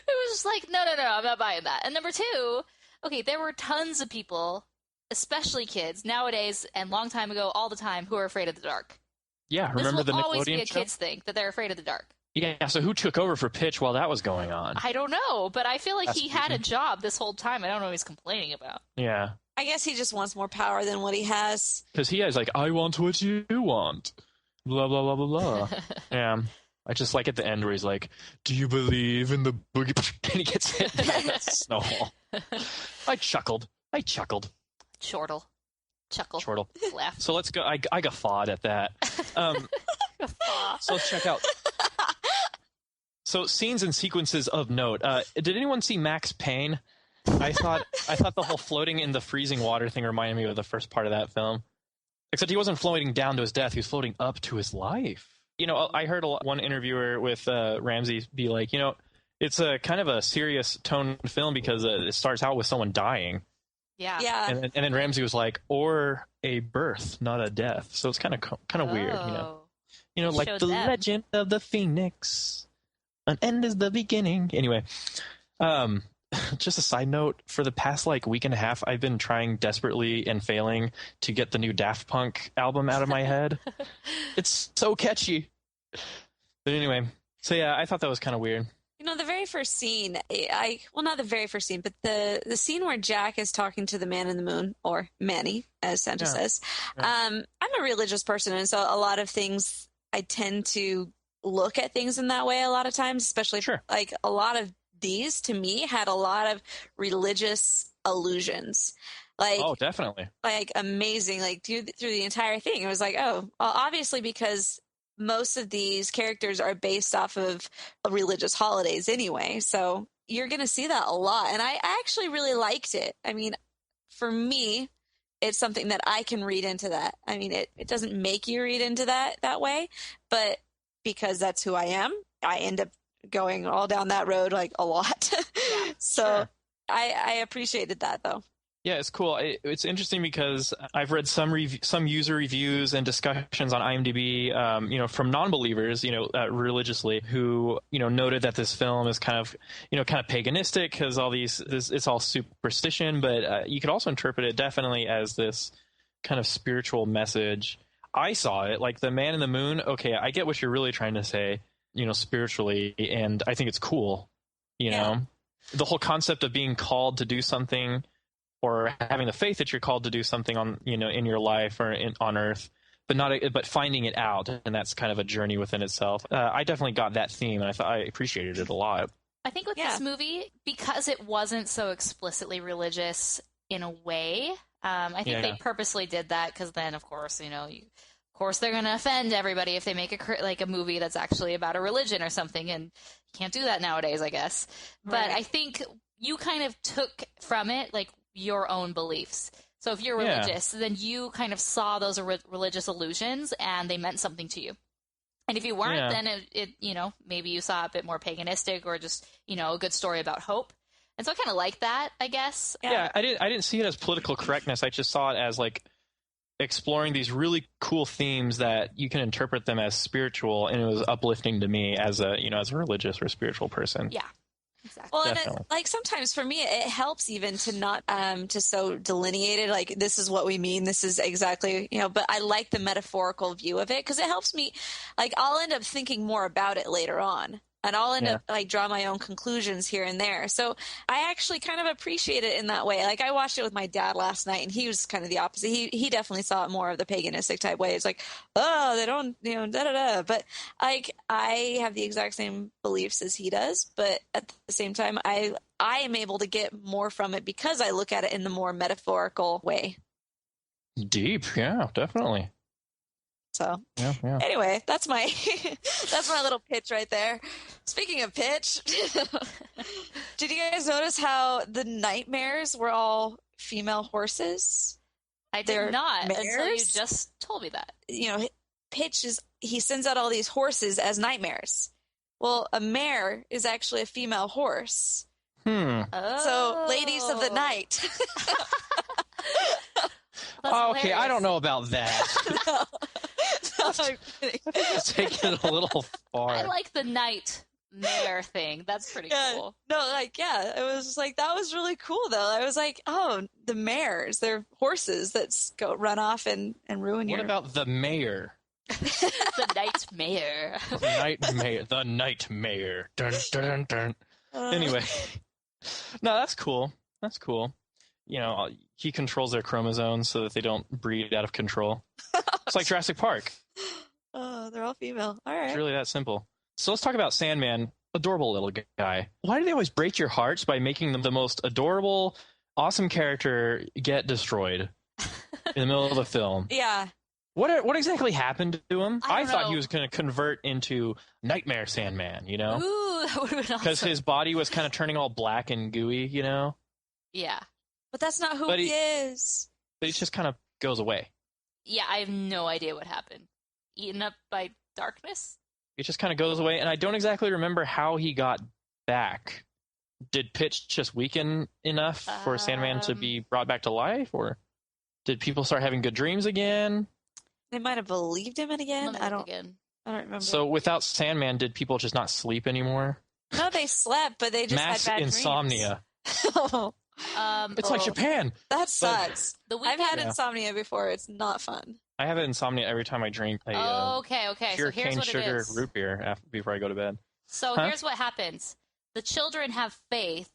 was just like, no, I'm not buying that. And number two, okay, there were tons of people, especially kids, nowadays and long time ago, all the time, who are afraid of the dark. Yeah, remember the Nickelodeon show? This will always be a kids thing, that they're afraid of the dark. Yeah, so who took over for Pitch while that was going on? I don't know, but I feel like he had a job this whole time. I don't know what he's complaining about. Yeah. I guess he just wants more power than what he has. Because he has like, I want what you want. Blah, blah, blah, blah, blah. Yeah. I just like at the end where he's like, "Do you believe in the boogie?" And he gets hit by that snowball. I chuckled. Chortle. Chuckle. Chortle. Laugh. So let's go. I guffawed at that. So let's check out. So scenes and sequences of note. Did anyone see Max Payne? I thought the whole floating in the freezing water thing reminded me of the first part of that film. Except he wasn't floating down to his death; he was floating up to his life. I heard one interviewer with Ramsey be like, it's a kind of a serious tone film because it starts out with someone dying. Yeah. And then Ramsey was like, or a birth, not a death. So it's kind of weird, like the legend of the Phoenix. An end is the beginning. Anyway, just a side note, for the past week and a half, I've been trying desperately and failing to get the new Daft Punk album out of my head. It's so catchy. But anyway, so yeah, I thought that was kind of weird. The very first scene, not the very first scene, but the scene where Jack is talking to the man in the moon, or Manny, as Santa says. I'm a religious person, and so a lot of things, I tend to look at things in that way a lot of times, especially a lot of these, to me, had a lot of religious allusions. Oh, definitely. Amazing, through the entire thing. It was obviously because most of these characters are based off of religious holidays anyway, so you're going to see that a lot. And I actually really liked it. I mean, for me, it's something that I can read into that. I mean, it doesn't make you read into that way, but because that's who I am, I end up going all down that road a lot. So sure. I appreciated that, though. Yeah, it's cool. It's interesting because I've read some user reviews and discussions on IMDb, from non-believers, religiously, who noted that this film is kind of paganistic because it's all superstition, but you could also interpret it definitely as this kind of spiritual message. I saw it like the Man in the Moon. Okay, I get what you're really trying to say, spiritually, and I think it's cool. The whole concept of being called to do something, or having the faith that you're called to do something on, in your life or on Earth, but finding it out, and that's kind of a journey within itself. I definitely got that theme, and I appreciated it a lot. I think with this movie, because it wasn't so explicitly religious in a way, I think they purposely did that because then, of course, they're going to offend everybody if they make a movie that's actually about a religion or something, and you can't do that nowadays, I guess. Right. But I think you kind of took from it your own beliefs. So if you're religious, then you kind of saw those religious illusions and they meant something to you. And if you weren't, then it maybe you saw a bit more paganistic or just, a good story about hope. And so I kind of like that, I guess. Yeah, I didn't see it as political correctness. I just saw it as exploring these really cool themes that you can interpret them as spiritual, and it was uplifting to me as a religious or spiritual person. Yeah. Exactly. Well, and sometimes for me, it helps even to not to so delineate it. This is what we mean. This is exactly, but I like the metaphorical view of it because it helps me. I'll end up thinking more about it later on, and I'll end up draw my own conclusions here and there. So I actually kind of appreciate it in that way. I watched it with my dad last night, and he was kind of the opposite. He definitely saw it more of the paganistic type way. It's they don't, da da da. But I have the exact same beliefs as he does, but at the same time, I am able to get more from it because I look at it in the more metaphorical way. Deep, yeah, definitely. So yeah. Anyway, that's my little pitch right there. Speaking of pitch, did you guys notice how the nightmares were all female horses? I did not until you just told me that. Pitch he sends out all these horses as nightmares. Well, a mare is actually a female horse. So, ladies of the night. Okay, I don't know about that. No, I'm kidding. Taking it a little far. I like the nightmare thing. That's pretty cool. No, it was just that was really cool, though. I was the mares, they're horses that run off and ruin your... What about the mayor? The nightmare. The nightmare. Dun, dun, dun. Anyway. No, that's cool. He controls their chromosomes so that they don't breed out of control. It's like Jurassic Park. Oh, they're all female. All right. It's really that simple. So let's talk about Sandman. Adorable little guy. Why do they always break your hearts by making them the most adorable, awesome character get destroyed in the middle of the film? Yeah. What exactly happened to him? I thought know. he was going to convert into Nightmare Sandman, you know? Ooh, that would have been awesome. Because his body was kind of turning all black and gooey, you know? Yeah. But that's not who he is. But he just kind of goes away. Yeah, I have no idea what happened. Eaten up by darkness? It just kind of goes away, and I don't exactly remember how he got back. Did Pitch just weaken enough for Sandman to be brought back to life, or did people start having good dreams again? They might have believed him again. I don't remember. So without Sandman, did people just not sleep anymore? No, they slept, but they just Mass had bad insomnia. dreams. It's like Japan. That sucks. I've had Yeah. insomnia before. It's not fun. I have insomnia every time I drink a Okay. pure So here's cane what it sugar is. root beer before I go to bed. So Huh? here's what happens. The children have faith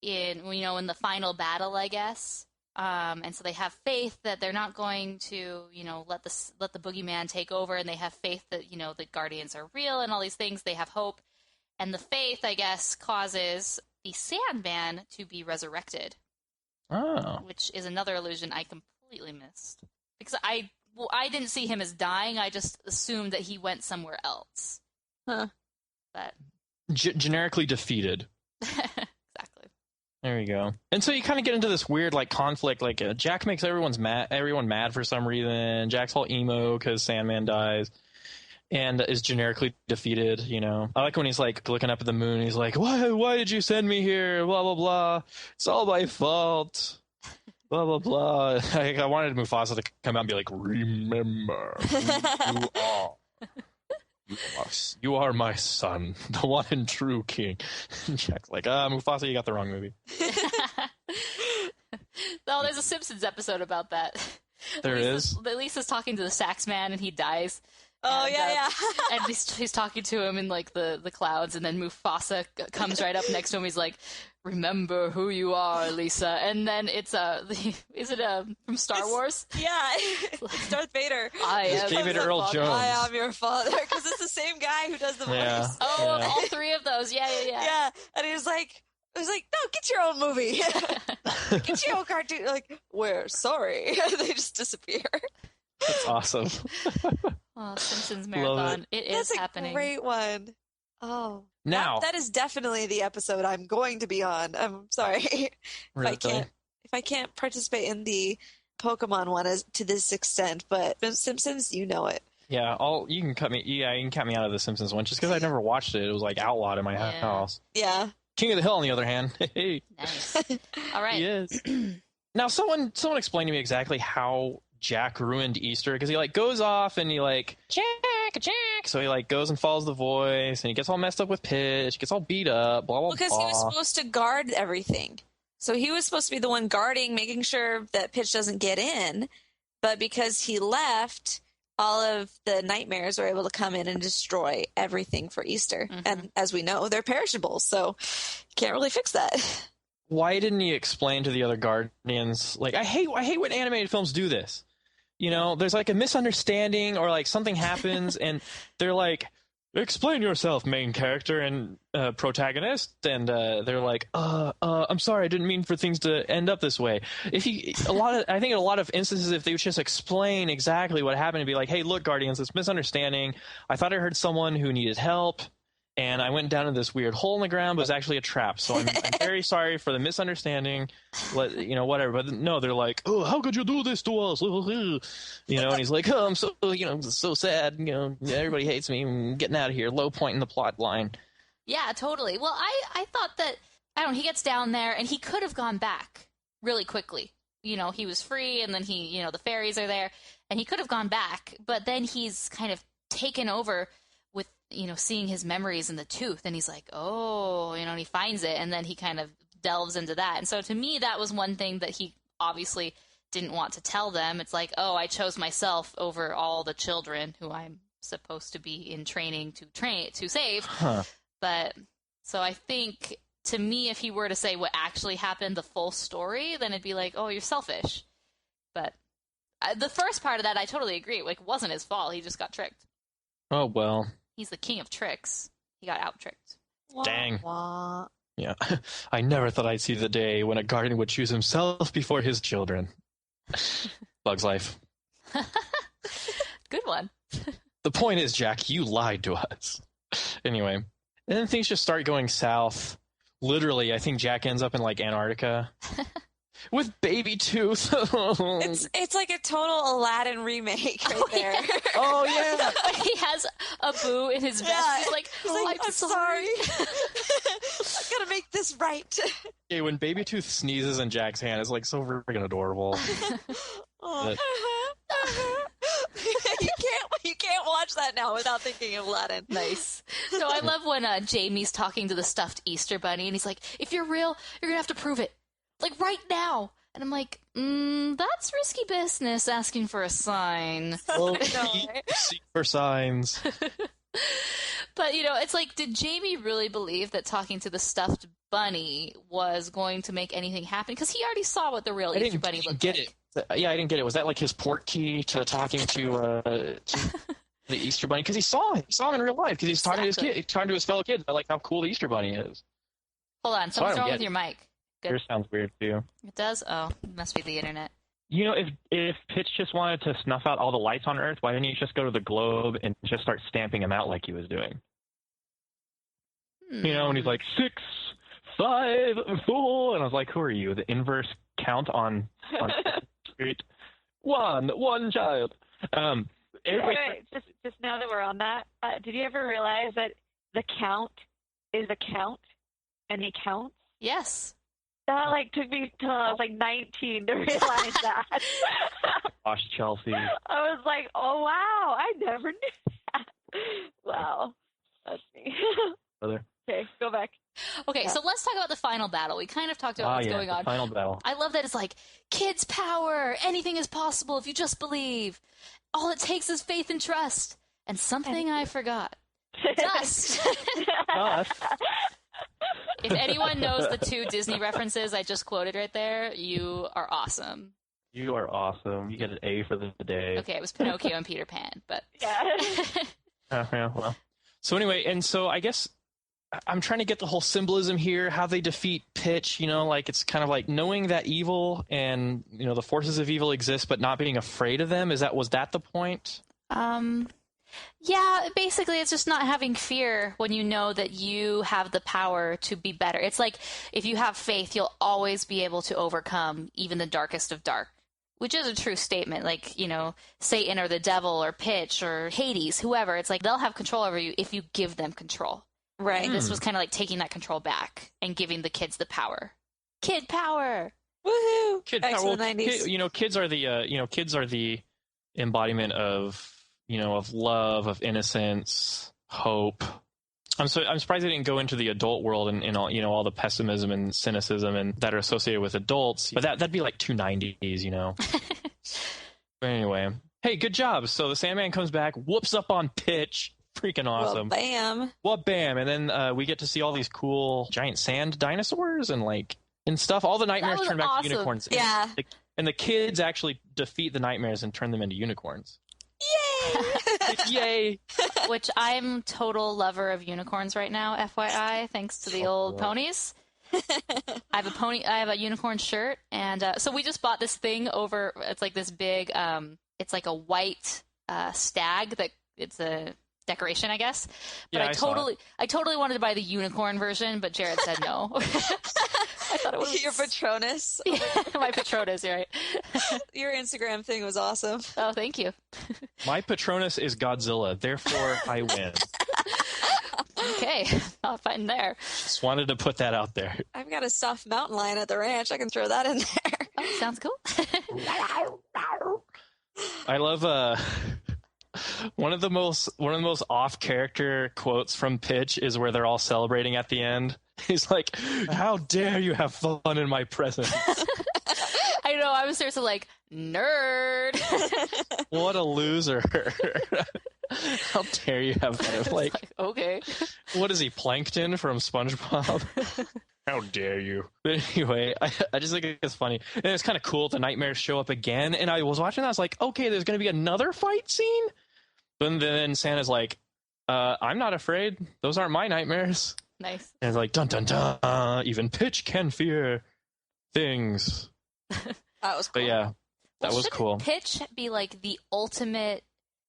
in the final battle, I guess. And so they have faith that they're not going to, let the boogeyman take over, and they have faith that, the guardians are real and all these things. They have hope. And the faith, I guess, causes the Sandman to be resurrected. Oh. Which is another illusion I completely missed. Because I didn't see him as dying. I just assumed that he went somewhere else. Huh. But Generically defeated. exactly. There you go. And so you kind of get into this weird conflict. Jack makes everyone mad for some reason. Jack's all emo because Sandman dies, and is generically defeated. I like when he's looking up at the moon. He's like, "Why did you send me here? Blah blah blah. It's all my fault." Blah blah blah. I wanted Mufasa to come out and be like, "Remember who you are. You are my son, the one and true king." And Jack's like, Mufasa, you got the wrong movie. No, there's a Simpsons episode about that. There is? Lisa's talking to the sax man, and he dies. Oh, and, yeah. And he's talking to him in the clouds, and then Mufasa comes right up next to him. He's like, "Remember who you are, Lisa." And then it's is it from Star Wars? Yeah, it's Darth Vader. It's David Earl Jones. I am your father, because it's the same guy who does the Yeah. voice. Oh, all three of those. Yeah. Yeah, and he was like, no, get your own movie. Get your own cartoon. Like, we're sorry. They just disappear. That's awesome. Oh, Simpsons Love marathon. It is That's happening. a great one. Oh. Now that is definitely the episode I'm going to be on. I'm sorry. Really? If I can't participate in the Pokemon one to this extent, but Simpsons, you know it. Yeah, you can cut me. Yeah, you can cut me out of the Simpsons one just because I never watched it. It was outlawed in my house. Yeah. King of the Hill, on the other hand, hey, Nice. All right. he is. Now, someone explain to me exactly how Jack ruined Easter, because he goes off and he Jack. So he goes and follows the voice, and he gets all messed up with Pitch, gets all beat up, blah blah blah. Because he was supposed to guard everything. So he was supposed to be the one guarding, making sure that Pitch doesn't get in. But because he left, all of the nightmares were able to come in and destroy everything for Easter. Mm-hmm. And as we know, they're perishable, so can't really fix that. Why didn't he explain to the other Guardians? I hate when animated films do this. There's a misunderstanding or something happens, and they're like, "Explain yourself, main character and protagonist," and they're like, "I'm sorry, I didn't mean for things to end up this way." I think in a lot of instances, if they would just explain exactly what happened and be like, "Hey, look, Guardians, this misunderstanding. I thought I heard someone who needed help, and I went down to this weird hole in the ground, but it was actually a trap. So I'm very sorry for the misunderstanding. Whatever." But no, they're like, "Oh, how could you do this to us?" And he's like, "Oh, I'm so sad. Everybody hates me. I'm getting out of here." Low point in the plot line. Yeah, totally. Well, I thought that, he gets down there, and he could have gone back really quickly. He was free, and then the fairies are there, and he could have gone back, but then he's kind of taken over with, seeing his memories in the tooth, and he's like, oh, and he finds it, and then he kind of delves into that. And so to me, that was one thing that he obviously didn't want to tell them. It's like, oh, I chose myself over all the children who I'm supposed to be in training to save. Huh. But so I think, to me, if he were to say what actually happened, the full story, then it'd be like, oh, you're selfish. But the first part of that, I totally agree. It wasn't his fault. He just got tricked. Oh, well. He's the king of tricks. he got out-tricked. Dang. Wah. Yeah. I never thought I'd see the day when a guardian would choose himself before his children. Bug's Life. Good one. The point is, Jack, you lied to us. Anyway, and then things just start going south. Literally, I think Jack ends up in like Antarctica with Baby Tooth. It's like a total Aladdin remake right there. Oh yeah. He has a boo in his vest. Yeah. He's like, I'm sorry. I gotta make this right. Yeah, when Baby Tooth sneezes in Jack's hand, it's like so freaking adorable. Oh. You can't watch that now without thinking of Aladdin. Nice. So I love when Jamie's talking to the stuffed Easter bunny, and he's like, "If you're real, you're gonna have to prove it, like right now." And I'm like, that's risky business, asking for a sign. Oh, seek for signs. But it's like, did Jamie really believe that talking to the stuffed bunny was going to make anything happen? Because he already saw what the real Easter bunny looked like. Yeah, I didn't get it. Was that like his port key to talking to the Easter Bunny? Because he saw him in real life. Because he's talking to his kid, talking to his fellow kids about like how cool the Easter Bunny is. Hold on, something's wrong with your mic. Good. Yours sounds weird too. It does? Oh, it must be the internet. If Pitch just wanted to snuff out all the lights on Earth, why didn't he just go to the globe and just start stamping them out like he was doing? And he's like 6, 5, 4, and I was like, who are you? The inverse count on street? One child. Wait, just now that we're on that, did you ever realize that the count is a count and he counts? Yes. That took me till I was 19 to realize that. Gosh, Chelsea. I was like, oh wow, I never knew that. Wow, that's me. Brother. Okay, go back. Okay, so let's talk about the final battle. We kind of talked about what's going on. Final battle. I love that it's like, kids power, anything is possible if you just believe. All it takes is faith and trust. And something I forgot. Dust. Dust. If anyone knows the 2 Disney references I just quoted right there, you are awesome. You are awesome. You get an A for the day. Okay, it was Pinocchio and Peter Pan, but... Yeah, well. So anyway, and so I guess I'm trying to get the whole symbolism here, how they defeat Pitch, it's kind of like knowing that evil and, the forces of evil exist, but not being afraid of them. Was that the point? Yeah, basically it's just not having fear when you know that you have the power to be better. It's like, if you have faith, you'll always be able to overcome even the darkest of dark, which is a true statement. Like, Satan or the devil or Pitch or Hades, whoever, it's like they'll have control over you if you give them control. Right. And this was kind of like taking that control back and giving the kids the power. Kid power. Woohoo! Kid Back power. to the 90s. Kids are the embodiment of of love, of innocence, hope. I'm surprised they didn't go into the adult world and all all the pessimism and cynicism and that are associated with adults. But that'd be like too 90s, But anyway, hey, good job. So the Sandman comes back, whoops up on Pitch. Freaking awesome. Well, bam. Well, bam. And then we get to see all these cool giant sand dinosaurs and stuff. All the nightmares turn back to unicorns. Yeah. And the kids actually defeat the nightmares and turn them into unicorns. Yay! Yay! Which I'm total lover of unicorns right now, FYI, thanks to the old ponies. I have a unicorn shirt, and so we just bought this thing over. It's like this big. It's like a white stag that it's a decoration, I guess. But Yeah, I totally wanted to buy the unicorn version, but Jared said no. I thought it was your Patronus. Yeah, my Patronus, you're right. Your Instagram thing was awesome. Oh, thank you. My Patronus is Godzilla, therefore I win. Okay, not fighting there. Just wanted to put that out there. I've got a stuffed mountain lion at the ranch. I can throw that in there. Oh, sounds cool. I love one of the most off character quotes from Pitch is where they're all celebrating at the end. He's like, "How dare you have fun in my presence?" I know. I was seriously like, nerd. What a loser! How dare you have fun? Like, okay. What is he, Plankton from SpongeBob? How dare you? But anyway, I just think it's funny. And it's kind of cool. The nightmares show up again. And I was watching that. I was like, okay, there's going to be another fight scene. But then Santa's like, I'm not afraid. Those aren't my nightmares. Nice. And it's like, dun dun dun, even Pitch can fear things. That was cool. But yeah, that was cool. Pitch be like the ultimate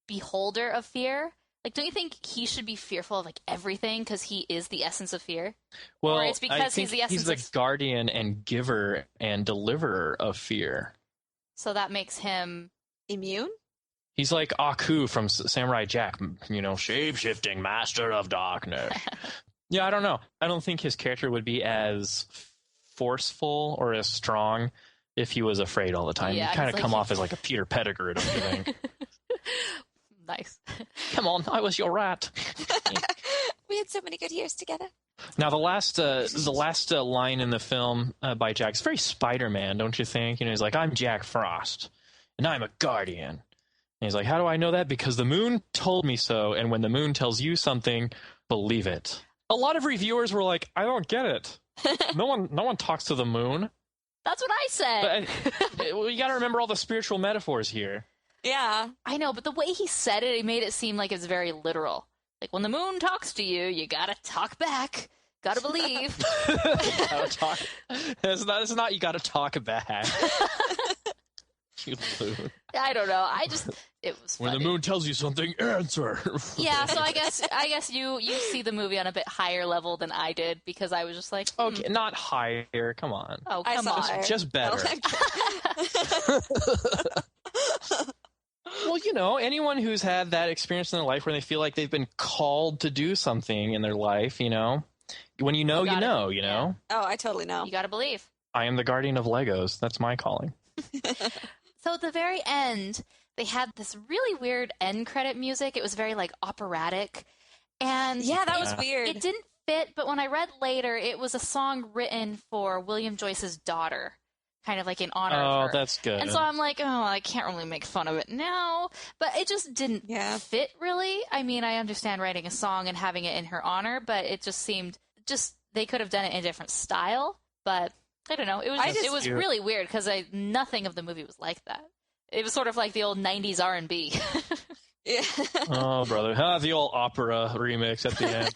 beholder of fear? Like, don't you think he should be fearful of like everything because he is the essence of fear? Well, or it's because he's the essence he's the guardian and giver and deliverer of fear. So that makes him immune? He's like Aku from Samurai Jack, shape-shifting master of darkness. Yeah, I don't know. I don't think his character would be as forceful or as strong if he was afraid all the time. Yeah, he'd kind of like come off as like a Peter Pettigrew, don't you think? Nice. Come on, I was your rat. We had so many good years together. Now, the last line in the film by Jack is very Spider-Man, don't you think? He's like, I'm Jack Frost, and I'm a guardian. And he's like, how do I know that? Because the moon told me so, and when the moon tells you something, believe it. A lot of reviewers were like, I don't get it. No one talks to the moon. That's what I said. But you got to remember all the spiritual metaphors here. Yeah. I know, but the way he said it, it made it seem like it's very literal. Like, when the moon talks to you, you gotta talk back. Gotta believe. Gotta talk. It's not you gotta talk back. You loon. I don't know. It was funny. When the moon tells you something, answer. Yeah, so I guess you see the movie on a bit higher level than I did, because I was just like, Okay, not higher. Come on. Oh, come on. Just better. Well, anyone who's had that experience in their life where they feel like they've been called to do something in their life, when you know. Yeah. Oh, I totally know. You gotta believe. I am the guardian of Legos. That's my calling. So at the very end, they had this really weird end credit music. It was very like operatic. And yeah, that was weird. It didn't fit, but when I read later, it was a song written for William Joyce's daughter, kind of like in honor of her. Oh, that's good. And so I'm like, I can't really make fun of it now. But it just didn't fit, really. I mean, I understand writing a song and having it in her honor, but it just seemed they could have done it in a different style. But I don't know. It was really weird because nothing of the movie was like that. It was sort of like the old 90s R&B. Yeah. Oh, brother. The old opera remix at the end.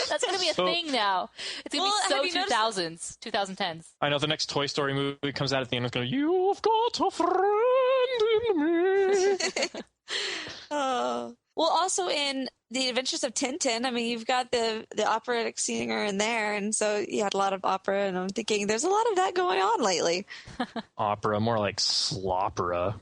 That's going to be a thing now. It's going to be so 2000s, 2010s. I know the next Toy Story movie comes out at the end. It's going to, you've got a friend in me. Oh. Well, also in The Adventures of Tintin, I mean, you've got the operatic singer in there, and so you had a lot of opera, and I'm thinking there's a lot of that going on lately. Opera, more like slopera.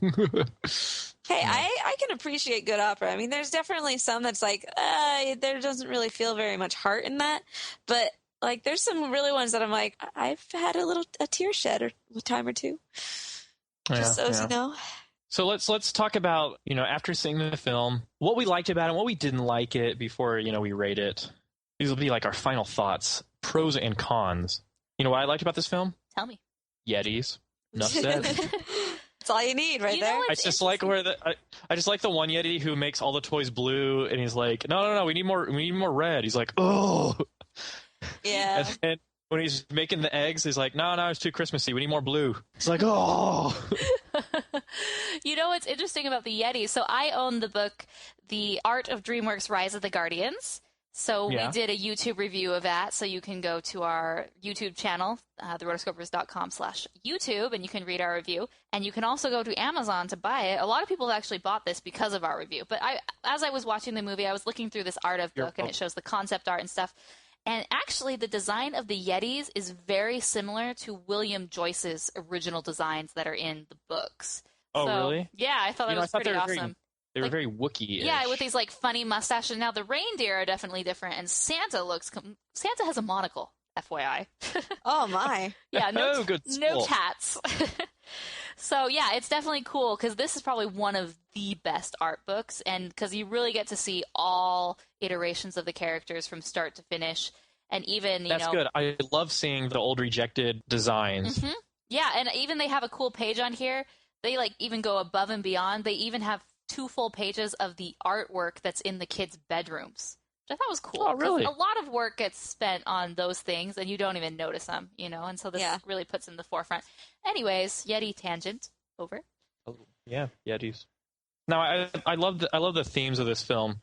Hey, I can appreciate good opera. I mean, there's definitely some that's like, there doesn't really feel very much heart in that, but like there's some really ones that I'm like, I've had a tear shed a time or two. Just so you know. So let's talk about, after seeing the film, what we liked about it, what we didn't like it before, we rate it. These will be like our final thoughts, pros and cons. You know what I liked about this film? Tell me. Yetis. Enough said. That's all you need right there. I just like I just like the one Yeti who makes all the toys blue, and he's like, no, we need more red. He's like, oh. Yeah. And then when he's making the eggs, he's like, no, it's too Christmassy. We need more blue. It's like, oh. You know what's interesting about the Yeti? So I own the book, The Art of DreamWorks Rise of the Guardians. So we did a YouTube review of that. So you can go to our YouTube channel, therotoscopers.com/YouTube, and you can read our review. And you can also go to Amazon to buy it. A lot of people have actually bought this because of our review. But as I was watching the movie, I was looking through this art of book, and it shows the concept art and stuff. And actually, the design of the Yetis is very similar to William Joyce's original designs that are in the books. Oh, really? Yeah, I thought that was pretty awesome. They were very Wookiee-ish. Yeah, with these like funny mustaches. Now the reindeer are definitely different, and Santa has a monocle. FYI. Oh my. Yeah, no good no tats. So yeah, it's definitely cool because this is probably one of the best art books, and because you really get to see all iterations of the characters from start to finish, and even that's good. I love seeing the old rejected designs. Mm-hmm. Yeah, and even they have a cool page on here. They like even go above and beyond. They even have 2 full pages of the artwork that's in the kids' bedrooms, which I thought was cool. Oh, really? A lot of work gets spent on those things, and you don't even notice them, and so this really puts in the forefront. Anyways, Yeti tangent over. Oh, yeah, Yetis. Now I love the themes of this film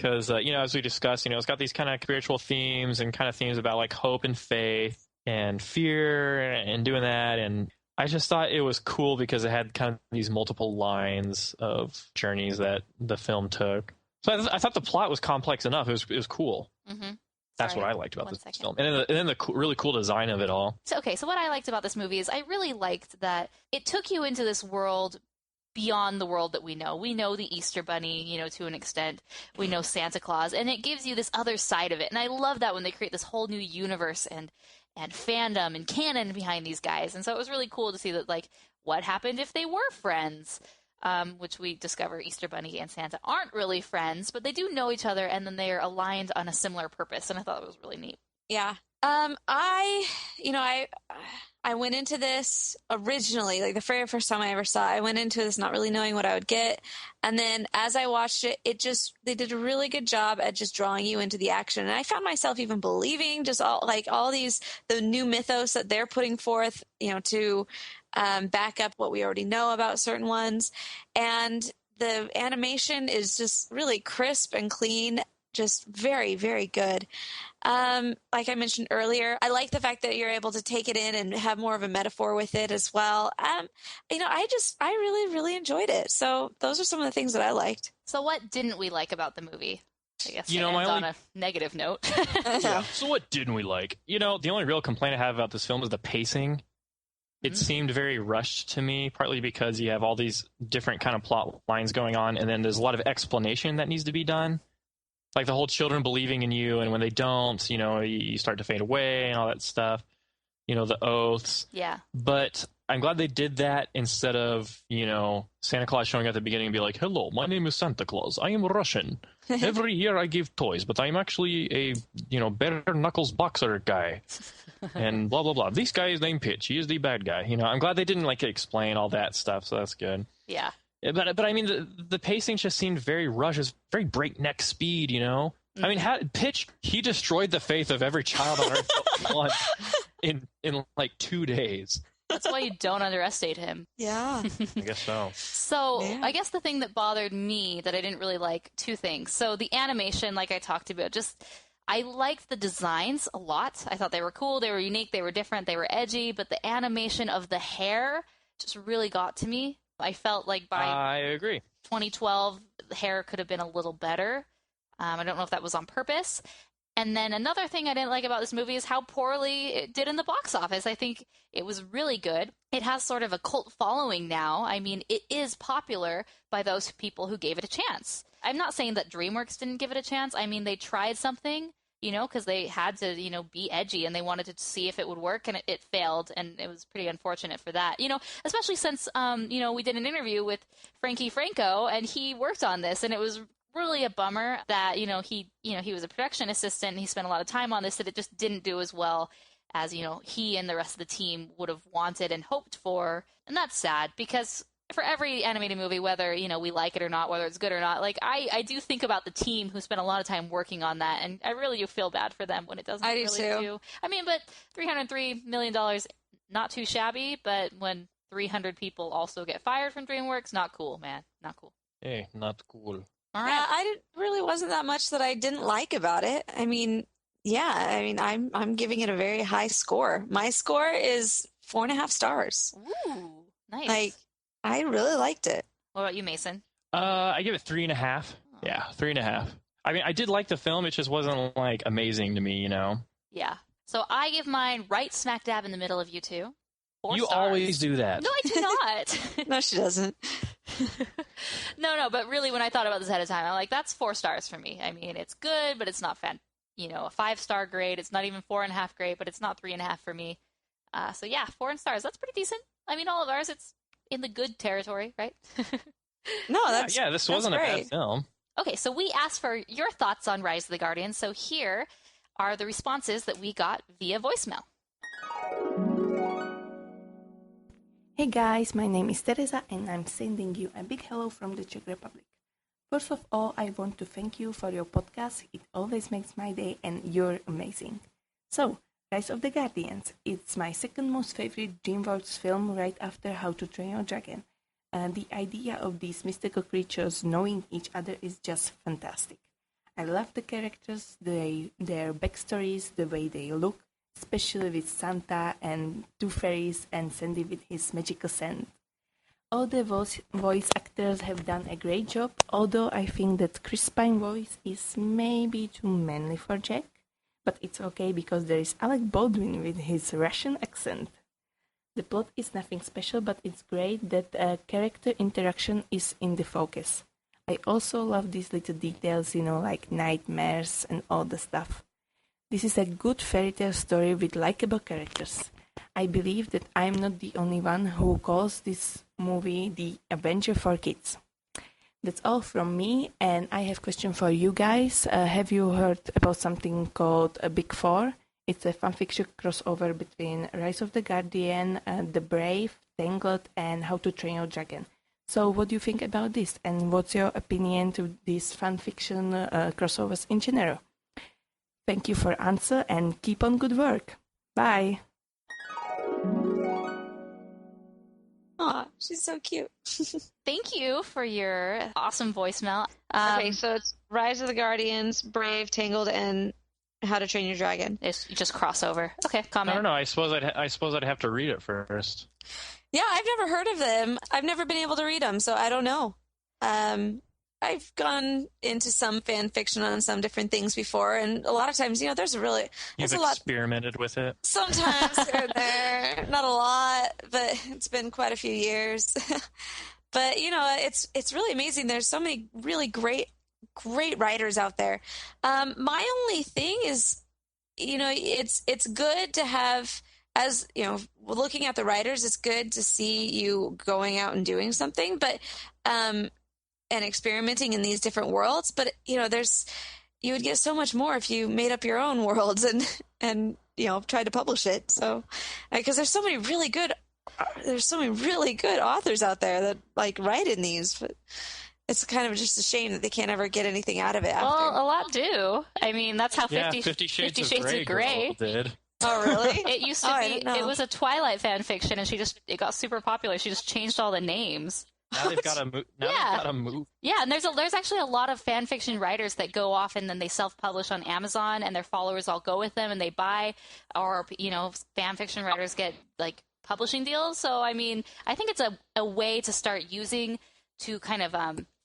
because, as we discussed, it's got these kind of spiritual themes and kind of themes about like hope and faith and fear and doing that. And I just thought it was cool because it had kind of these multiple lines of journeys that the film took. So I thought the plot was complex enough. It was cool. Mm-hmm. That's what I liked about this film. And then the really cool design of it all. So what I liked about this movie is I really liked that it took you into this world beyond the world that we know. We know the Easter Bunny, to an extent. We know Santa Claus, and it gives you this other side of it. And I love that when they create this whole new universe and fandom and canon behind these guys. And so it was really cool to see that, like, what happened if they were friends? Which we discover Easter Bunny and Santa aren't really friends, but they do know each other, and then they are aligned on a similar purpose. And I thought it was really neat. Yeah. I went into this originally, like the very first time I ever saw it, I went into this not really knowing what I would get. And then as I watched it, they did a really good job at just drawing you into the action. And I found myself even believing just the new mythos that they're putting forth, to back up what we already know about certain ones. And the animation is just really crisp and clean. Just very, very good. Like I mentioned earlier, I like the fact that you're able to take it in and have more of a metaphor with it as well. I really, really enjoyed it. So those are some of the things that I liked. So what didn't we like about the movie? I guess on a negative note. Yeah. So what didn't we like? The only real complaint I have about this film is the pacing. It seemed very rushed to me, partly because you have all these different kind of plot lines going on, and then there's a lot of explanation that needs to be done. Like the whole children believing in you, and when they don't, you start to fade away and all that stuff. The oaths. Yeah. But I'm glad they did that instead of, Santa Claus showing up at the beginning and be like, "Hello, my name is Santa Claus. I am Russian. Every year I give toys, but I'm actually a, bare knuckles boxer guy." And blah, blah, blah. This guy is named Pitch. He is the bad guy. I'm glad they didn't, explain all that stuff, so that's good. Yeah. But I mean, the pacing just seemed very rushed. It was very breakneck speed, I mean, Pitch, he destroyed the faith of every child on Earth once in 2 days. That's why you don't underestimate him. Yeah. I guess so. So I guess the thing that bothered me that I didn't really like, two things. So the animation, like I talked about, I liked the designs a lot. I thought they were cool. They were unique. They were different. They were edgy. But the animation of the hair just really got to me. I felt like I agree. 2012, the hair could have been a little better. I don't know if that was on purpose. And then another thing I didn't like about this movie is how poorly it did in the box office. I think it was really good. It has sort of a cult following now. I mean, it is popular by those people who gave it a chance. I'm not saying that DreamWorks didn't give it a chance. I mean, they tried something, because they had to, be edgy and they wanted to see if it would work, and it failed, and it was pretty unfortunate for that. Especially since, we did an interview with Frankie Franco, and he worked on this, and it was really a bummer that, he was a production assistant, and he spent a lot of time on this, that it just didn't do as well as, he and the rest of the team would have wanted and hoped for. And that's sad, because for every animated movie, whether, we like it or not, whether it's good or not, I do think about the team who spent a lot of time working on that, and I really do feel bad for them when it doesn't do. I mean, but $303 million, not too shabby, but when 300 people also get fired from DreamWorks, not cool, man. Not cool. Hey, not cool. All right. Really wasn't that much that I didn't like about it. I mean, I'm giving it a very high score. My score is 4.5 stars. Ooh, nice. I really liked it. What about you, Mason? I give it 3.5. Oh. Yeah, 3.5. I mean, I did like the film. It just wasn't amazing to me, Yeah. So I give mine right smack dab in the middle of you two. 4 you stars. always do that. No, I do not. No, she doesn't. No, but really, when I thought about this ahead of time, I'm like, that's 4 stars for me. I mean, it's good, but it's not a 5-star grade. It's not even 4.5 grade, but it's not 3.5 for me. So yeah, 4 stars. That's pretty decent. I mean, all of ours, it's in the good territory, right? No, that's this wasn't great. A bad film. Okay, so we asked for your thoughts on Rise of the Guardians. So here are the responses that we got via voicemail. Hey guys, my name is Teresa and I'm sending you a big hello from the Czech Republic. First of all, I want to thank you for your podcast. It always makes my day and you're amazing. So, Rise of the Guardians. It's my second most favorite DreamWorks film right after How to Train Your Dragon. The idea of these mystical creatures knowing each other is just fantastic. I love the characters, their backstories, the way they look, especially with Santa and Two Fairies and Sandy with his magical scent. All the voice actors have done a great job, although I think that Chris Pine's voice is maybe too manly for Jack. But it's okay because there is Alec Baldwin with his Russian accent. The plot is nothing special, but it's great that character interaction is in the focus. I also love these little details, like nightmares and all the stuff. This is a good fairy tale story with likable characters. I believe that I'm not the only one who calls this movie the Avenger for kids. That's all from me, and I have a question for you guys. Have you heard about something called a Big Four? It's a fanfiction crossover between Rise of the Guardian, The Brave, Tangled, and How to Train Your Dragon. So what do you think about this, and what's your opinion to these fanfiction crossovers in general? Thank you for answer, and keep on good work. Bye! Aw, she's so cute. Thank you for your awesome voicemail. Okay, so it's Rise of the Guardians, Brave, Tangled, and How to Train Your Dragon. It's just crossover. Okay, comment. I don't know. I suppose I'd have to read it first. Yeah, I've never heard of them. I've never been able to read them, so I don't know. I've gone into some fan fiction on some different things before, and a lot of times, there's a lot. You've experimented with it. Sometimes here and there, not a lot, but it's been quite a few years. But it's really amazing. There's so many really great writers out there. My only thing is, it's good to have, as looking at the writers, it's good to see you going out and doing something, but and experimenting in these different worlds. But you would get so much more if you made up your own worlds and tried to publish it. So because there's so many really good authors out there that write in these, but it's kind of just a shame that they can't ever get anything out of it. Well, a lot do. I mean, that's how 50 Shades of Grey did. Oh, really? It used to be. It was a Twilight fan fiction, and it got super popular. She just changed all the names. Now they've got a move. Yeah, and there's actually a lot of fan fiction writers that go off and then they self-publish on Amazon, and their followers all go with them and they buy, or fan fiction writers get publishing deals. So I mean, I think it's a way to start using to kind of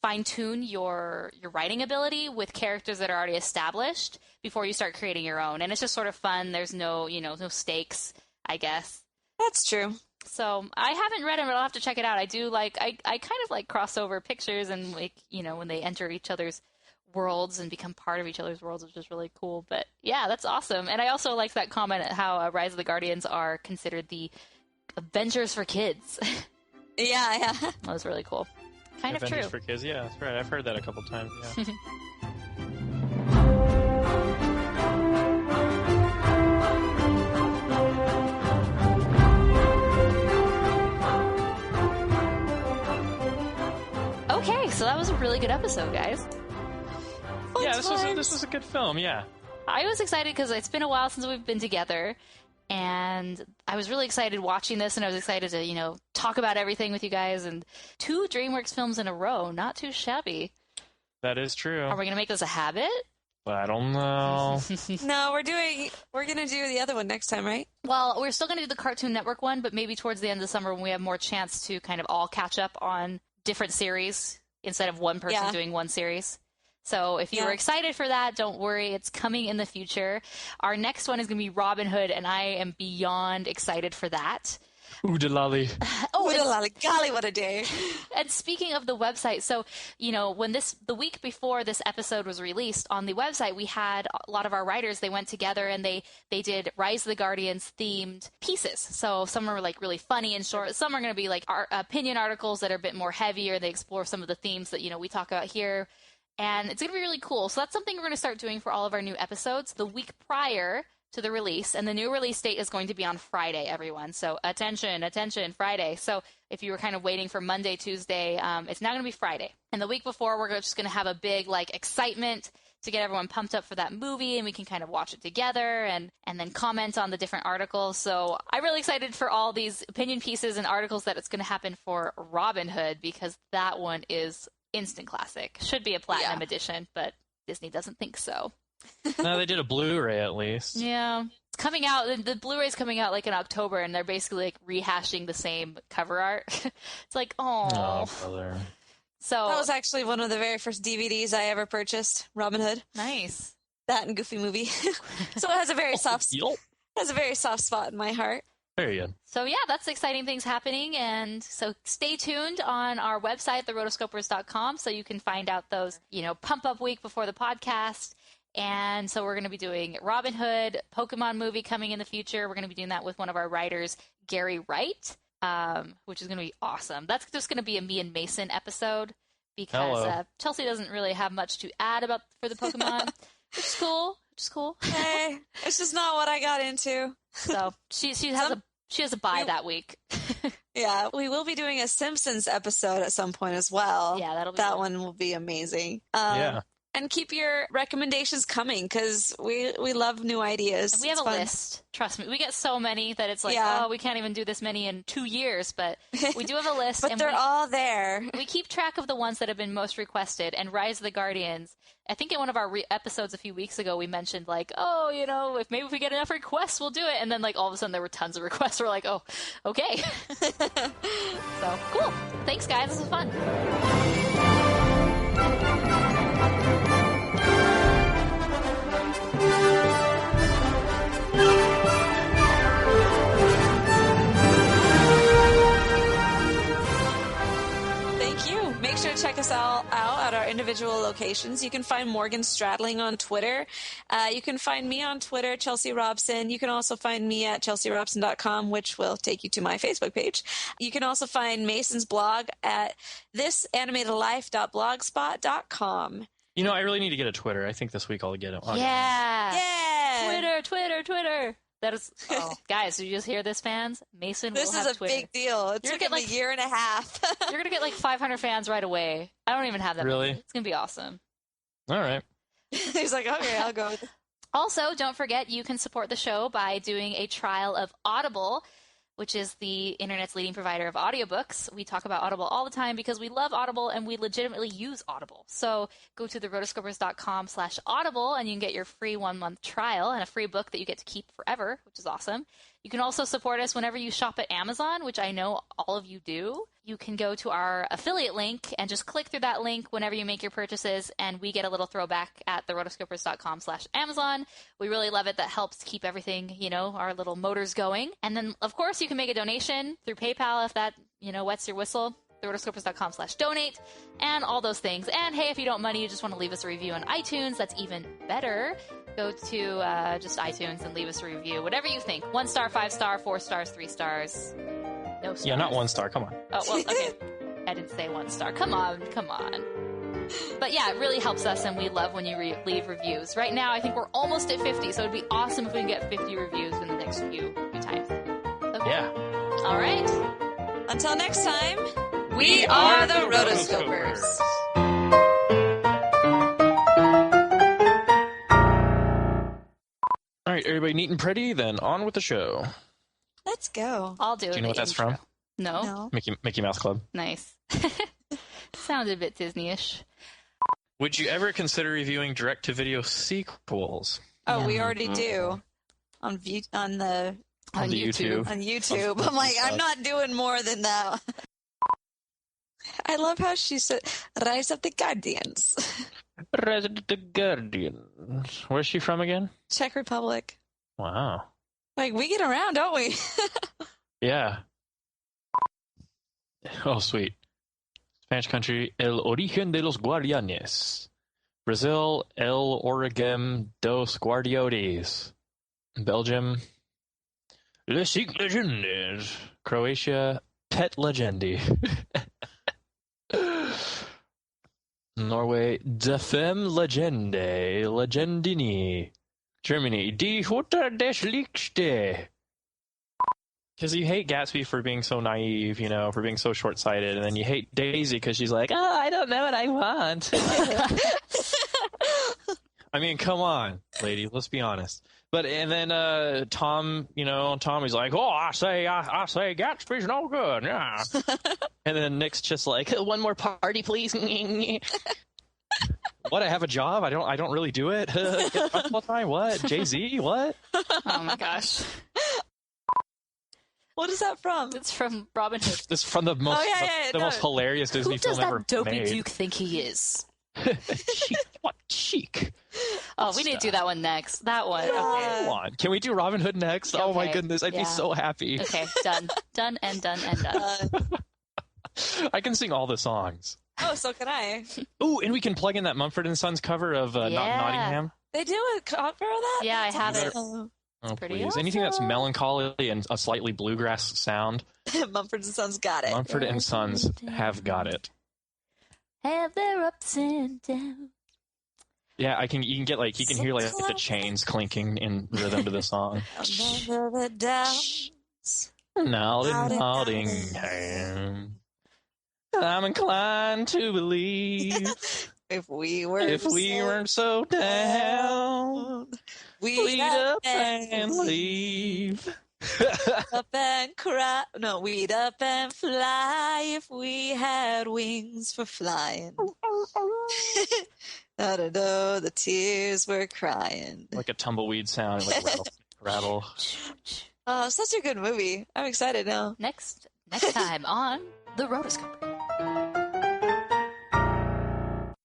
fine-tune your writing ability with characters that are already established before you start creating your own. And it's just sort of fun. There's no stakes, I guess. That's true. So I haven't read it, but I'll have to check it out. I do I kind of like crossover pictures and when they enter each other's worlds and become part of each other's worlds, which is really cool. But yeah, that's awesome. And I also like that comment at how Rise of the Guardians are considered the Avengers for kids. Yeah. That was really cool. Kind of true. Avengers for kids, yeah, that's right. I've heard that a couple times. Yeah. Okay, so that was a really good episode, guys. Yeah, this was a good film. Yeah, I was excited because it's been a while since we've been together, and I was really excited watching this, and I was excited to talk about everything with you guys. And 2 DreamWorks films in a row, not too shabby. That is true. Are we gonna make this a habit? I don't know. No, we're gonna do the other one next time, right? Well, we're still gonna do the Cartoon Network one, but maybe towards the end of the summer when we have more chance to kind of all catch up on different series instead of one person doing one series. So if you were excited for that, don't worry. It's coming in the future. Our next one is going to be Robin Hood, and I am beyond excited for that. Oodalali. Oodalali. Golly, what a day. And speaking of the website, so, when the week before this episode was released on the website, we had a lot of our writers, they went together and they did Rise of the Guardians themed pieces. So some are really funny and short. Some are going to be opinion articles that are a bit more heavier. They explore some of the themes that, we talk about here. And it's going to be really cool. So that's something we're going to start doing for all of our new episodes the week prior to the release. And the new release date is going to be on Friday, everyone. So attention, Friday. So if you were kind of waiting for Monday, Tuesday, it's now going to be Friday. And the week before, we're just going to have a big excitement to get everyone pumped up for that movie, and we can kind of watch it together and then comment on the different articles. So I'm really excited for all these opinion pieces and articles that it's going to happen for Robin Hood, because that one is instant classic. Should be a platinum edition, but Disney doesn't think so. No, they did a Blu-ray at least. Yeah. It's coming out, the Blu-ray's coming out like in October, and they're basically like rehashing the same cover art. It's like, oh, brother. So that was actually one of the very first DVDs I ever purchased, Robin Hood. Nice. That and Goofy Movie. So it has a very soft spot in my heart. Very good. So yeah, that's exciting things happening, and so stay tuned on our website, therotoscopers.com, so you can find out those, pump up week before the podcast. And so we're going to be doing Robin Hood, Pokemon movie coming in the future. We're going to be doing that with one of our writers, Gary Wright, which is going to be awesome. That's just going to be a me and Mason episode because Chelsea doesn't really have much to add for the Pokemon, which is cool. Hey, it's just not what I got into. So she has a bye that week. Yeah, we will be doing a Simpsons episode at some point as well. Yeah, that one will be amazing. Yeah. And keep your recommendations coming because we love new ideas. And we have a list. Trust me. We get so many that it's like, we can't even do this many in 2 years. But we do have a list. But and they're all there. We keep track of the ones that have been most requested. And Rise of the Guardians, I think in one of our episodes a few weeks ago, we mentioned like, if we get enough requests, we'll do it. And then like all of a sudden there were tons of requests. We're like, oh, okay. So cool. Thanks, guys. This was fun. Make sure to check us all out at our individual locations. You can find Morgan Stradling on Twitter. You can find me on Twitter, Chelsea Robson. You can also find me at chelsearobson.com, which will take you to my Facebook page. You can also find Mason's blog at thisanimatedlife.blogspot.com. I really need to get a Twitter. I think this week I'll get it. Yeah. Twitter. That is, guys, did you just hear this, fans? Mason will have Twitter. This is a big deal. It took him a year and a half. You're going to get like 500 fans right away. I don't even have that. Really? It's going to be awesome. All right. He's like, okay, I'll go with it. Also, don't forget, you can support the show by doing a trial of Audible, which is the internet's leading provider of audiobooks. We talk about Audible all the time because we love Audible and we legitimately use Audible. So go to therotoscopers.com/audible and you can get your free 1-month trial and a free book that you get to keep forever, which is awesome. You can also support us whenever you shop at Amazon, which I know all of you do. You can go to our affiliate link and just click through that link whenever you make your purchases, and we get a little throwback at therotoscopers.com/Amazon. We really love it. That helps keep everything, our little motors going. And then, of course, you can make a donation through PayPal if that, wets your whistle. therotoscopers.com/donate and all those things. And hey, if you don't money, you just want to leave us a review on iTunes, that's even better. Go to just iTunes and leave us a review. Whatever you think. 1 star, 5 star, 4 stars, 3 stars. No stars. Yeah, not 1 star. Come on. Oh, well, okay. I didn't say 1 star. Come on. But yeah, it really helps us, and we love when you leave reviews. Right now, I think we're almost at 50, so it'd be awesome if we can get 50 reviews in the next few times. Okay. Yeah. All right. Until next time, we are the Rotoscopers. All right, everybody neat and pretty, then on with the show. Let's go. I'll do it. Do you know what that's from? No. Mickey Mouse Club. Nice. Sounded a bit Disney-ish. Would you ever consider reviewing direct-to-video sequels? Oh, we already do. On YouTube. On YouTube. I'm like, I'm not doing more than that. I love how she said, Rise of the Guardians. Rise of the Guardians. Where's she from again? Czech Republic. Wow. Like, we get around, don't we? Yeah. Oh, sweet. Spanish country, El Origen de los Guardianes. Brazil, El Origen dos Guardiotes. Belgium, Les Cinq Legendes. Croatia, Pet Legendi. Norway, De Femme Legende, Legendini. Germany, Die Hutter des Lichte. Because you hate Gatsby for being so naive, for being so short-sighted, and then you hate Daisy because she's like, I don't know what I want. I mean, come on, lady, let's be honest. But, and then Tom, Tommy's like, I say Gatsby's no good, yeah. And then Nick's just like, one more party, please. What? I have a job? I don't really do it. All the time. What? Jay-Z? What? Oh my gosh. What is that from? It's from Robin Hood. This is from the most most hilarious Disney film ever Who does that dopey made. Duke think he is? Chic. What? Chic. Oh, we need to do that one next. That one. Come Okay. on. Can we do Robin Hood next? Oh my Okay. goodness. I'd be so happy. Okay, done. Done and done and done. I can sing all the songs. Oh, so can I. Ooh, and we can plug in that Mumford & Sons cover of Nottingham. They do a cover of that? Yeah, I have it. Oh. Oh, pretty please. Anything that's melancholy and a slightly bluegrass sound. Mumford & Sons got it. Mumford & Sons have got it. Have their ups and downs. Yeah, you can hear the chains clinking in rhythm to the song. Under the downs. Nottingham. I'm inclined to believe if we weren't so down, we'd up and leave. Up and cry. No, we'd up and fly if we had wings for flying. I don't know, the tears were crying. Like a tumbleweed sound, like rattle. Oh, such a good movie. I'm excited now. Next time on The Rotoscoper.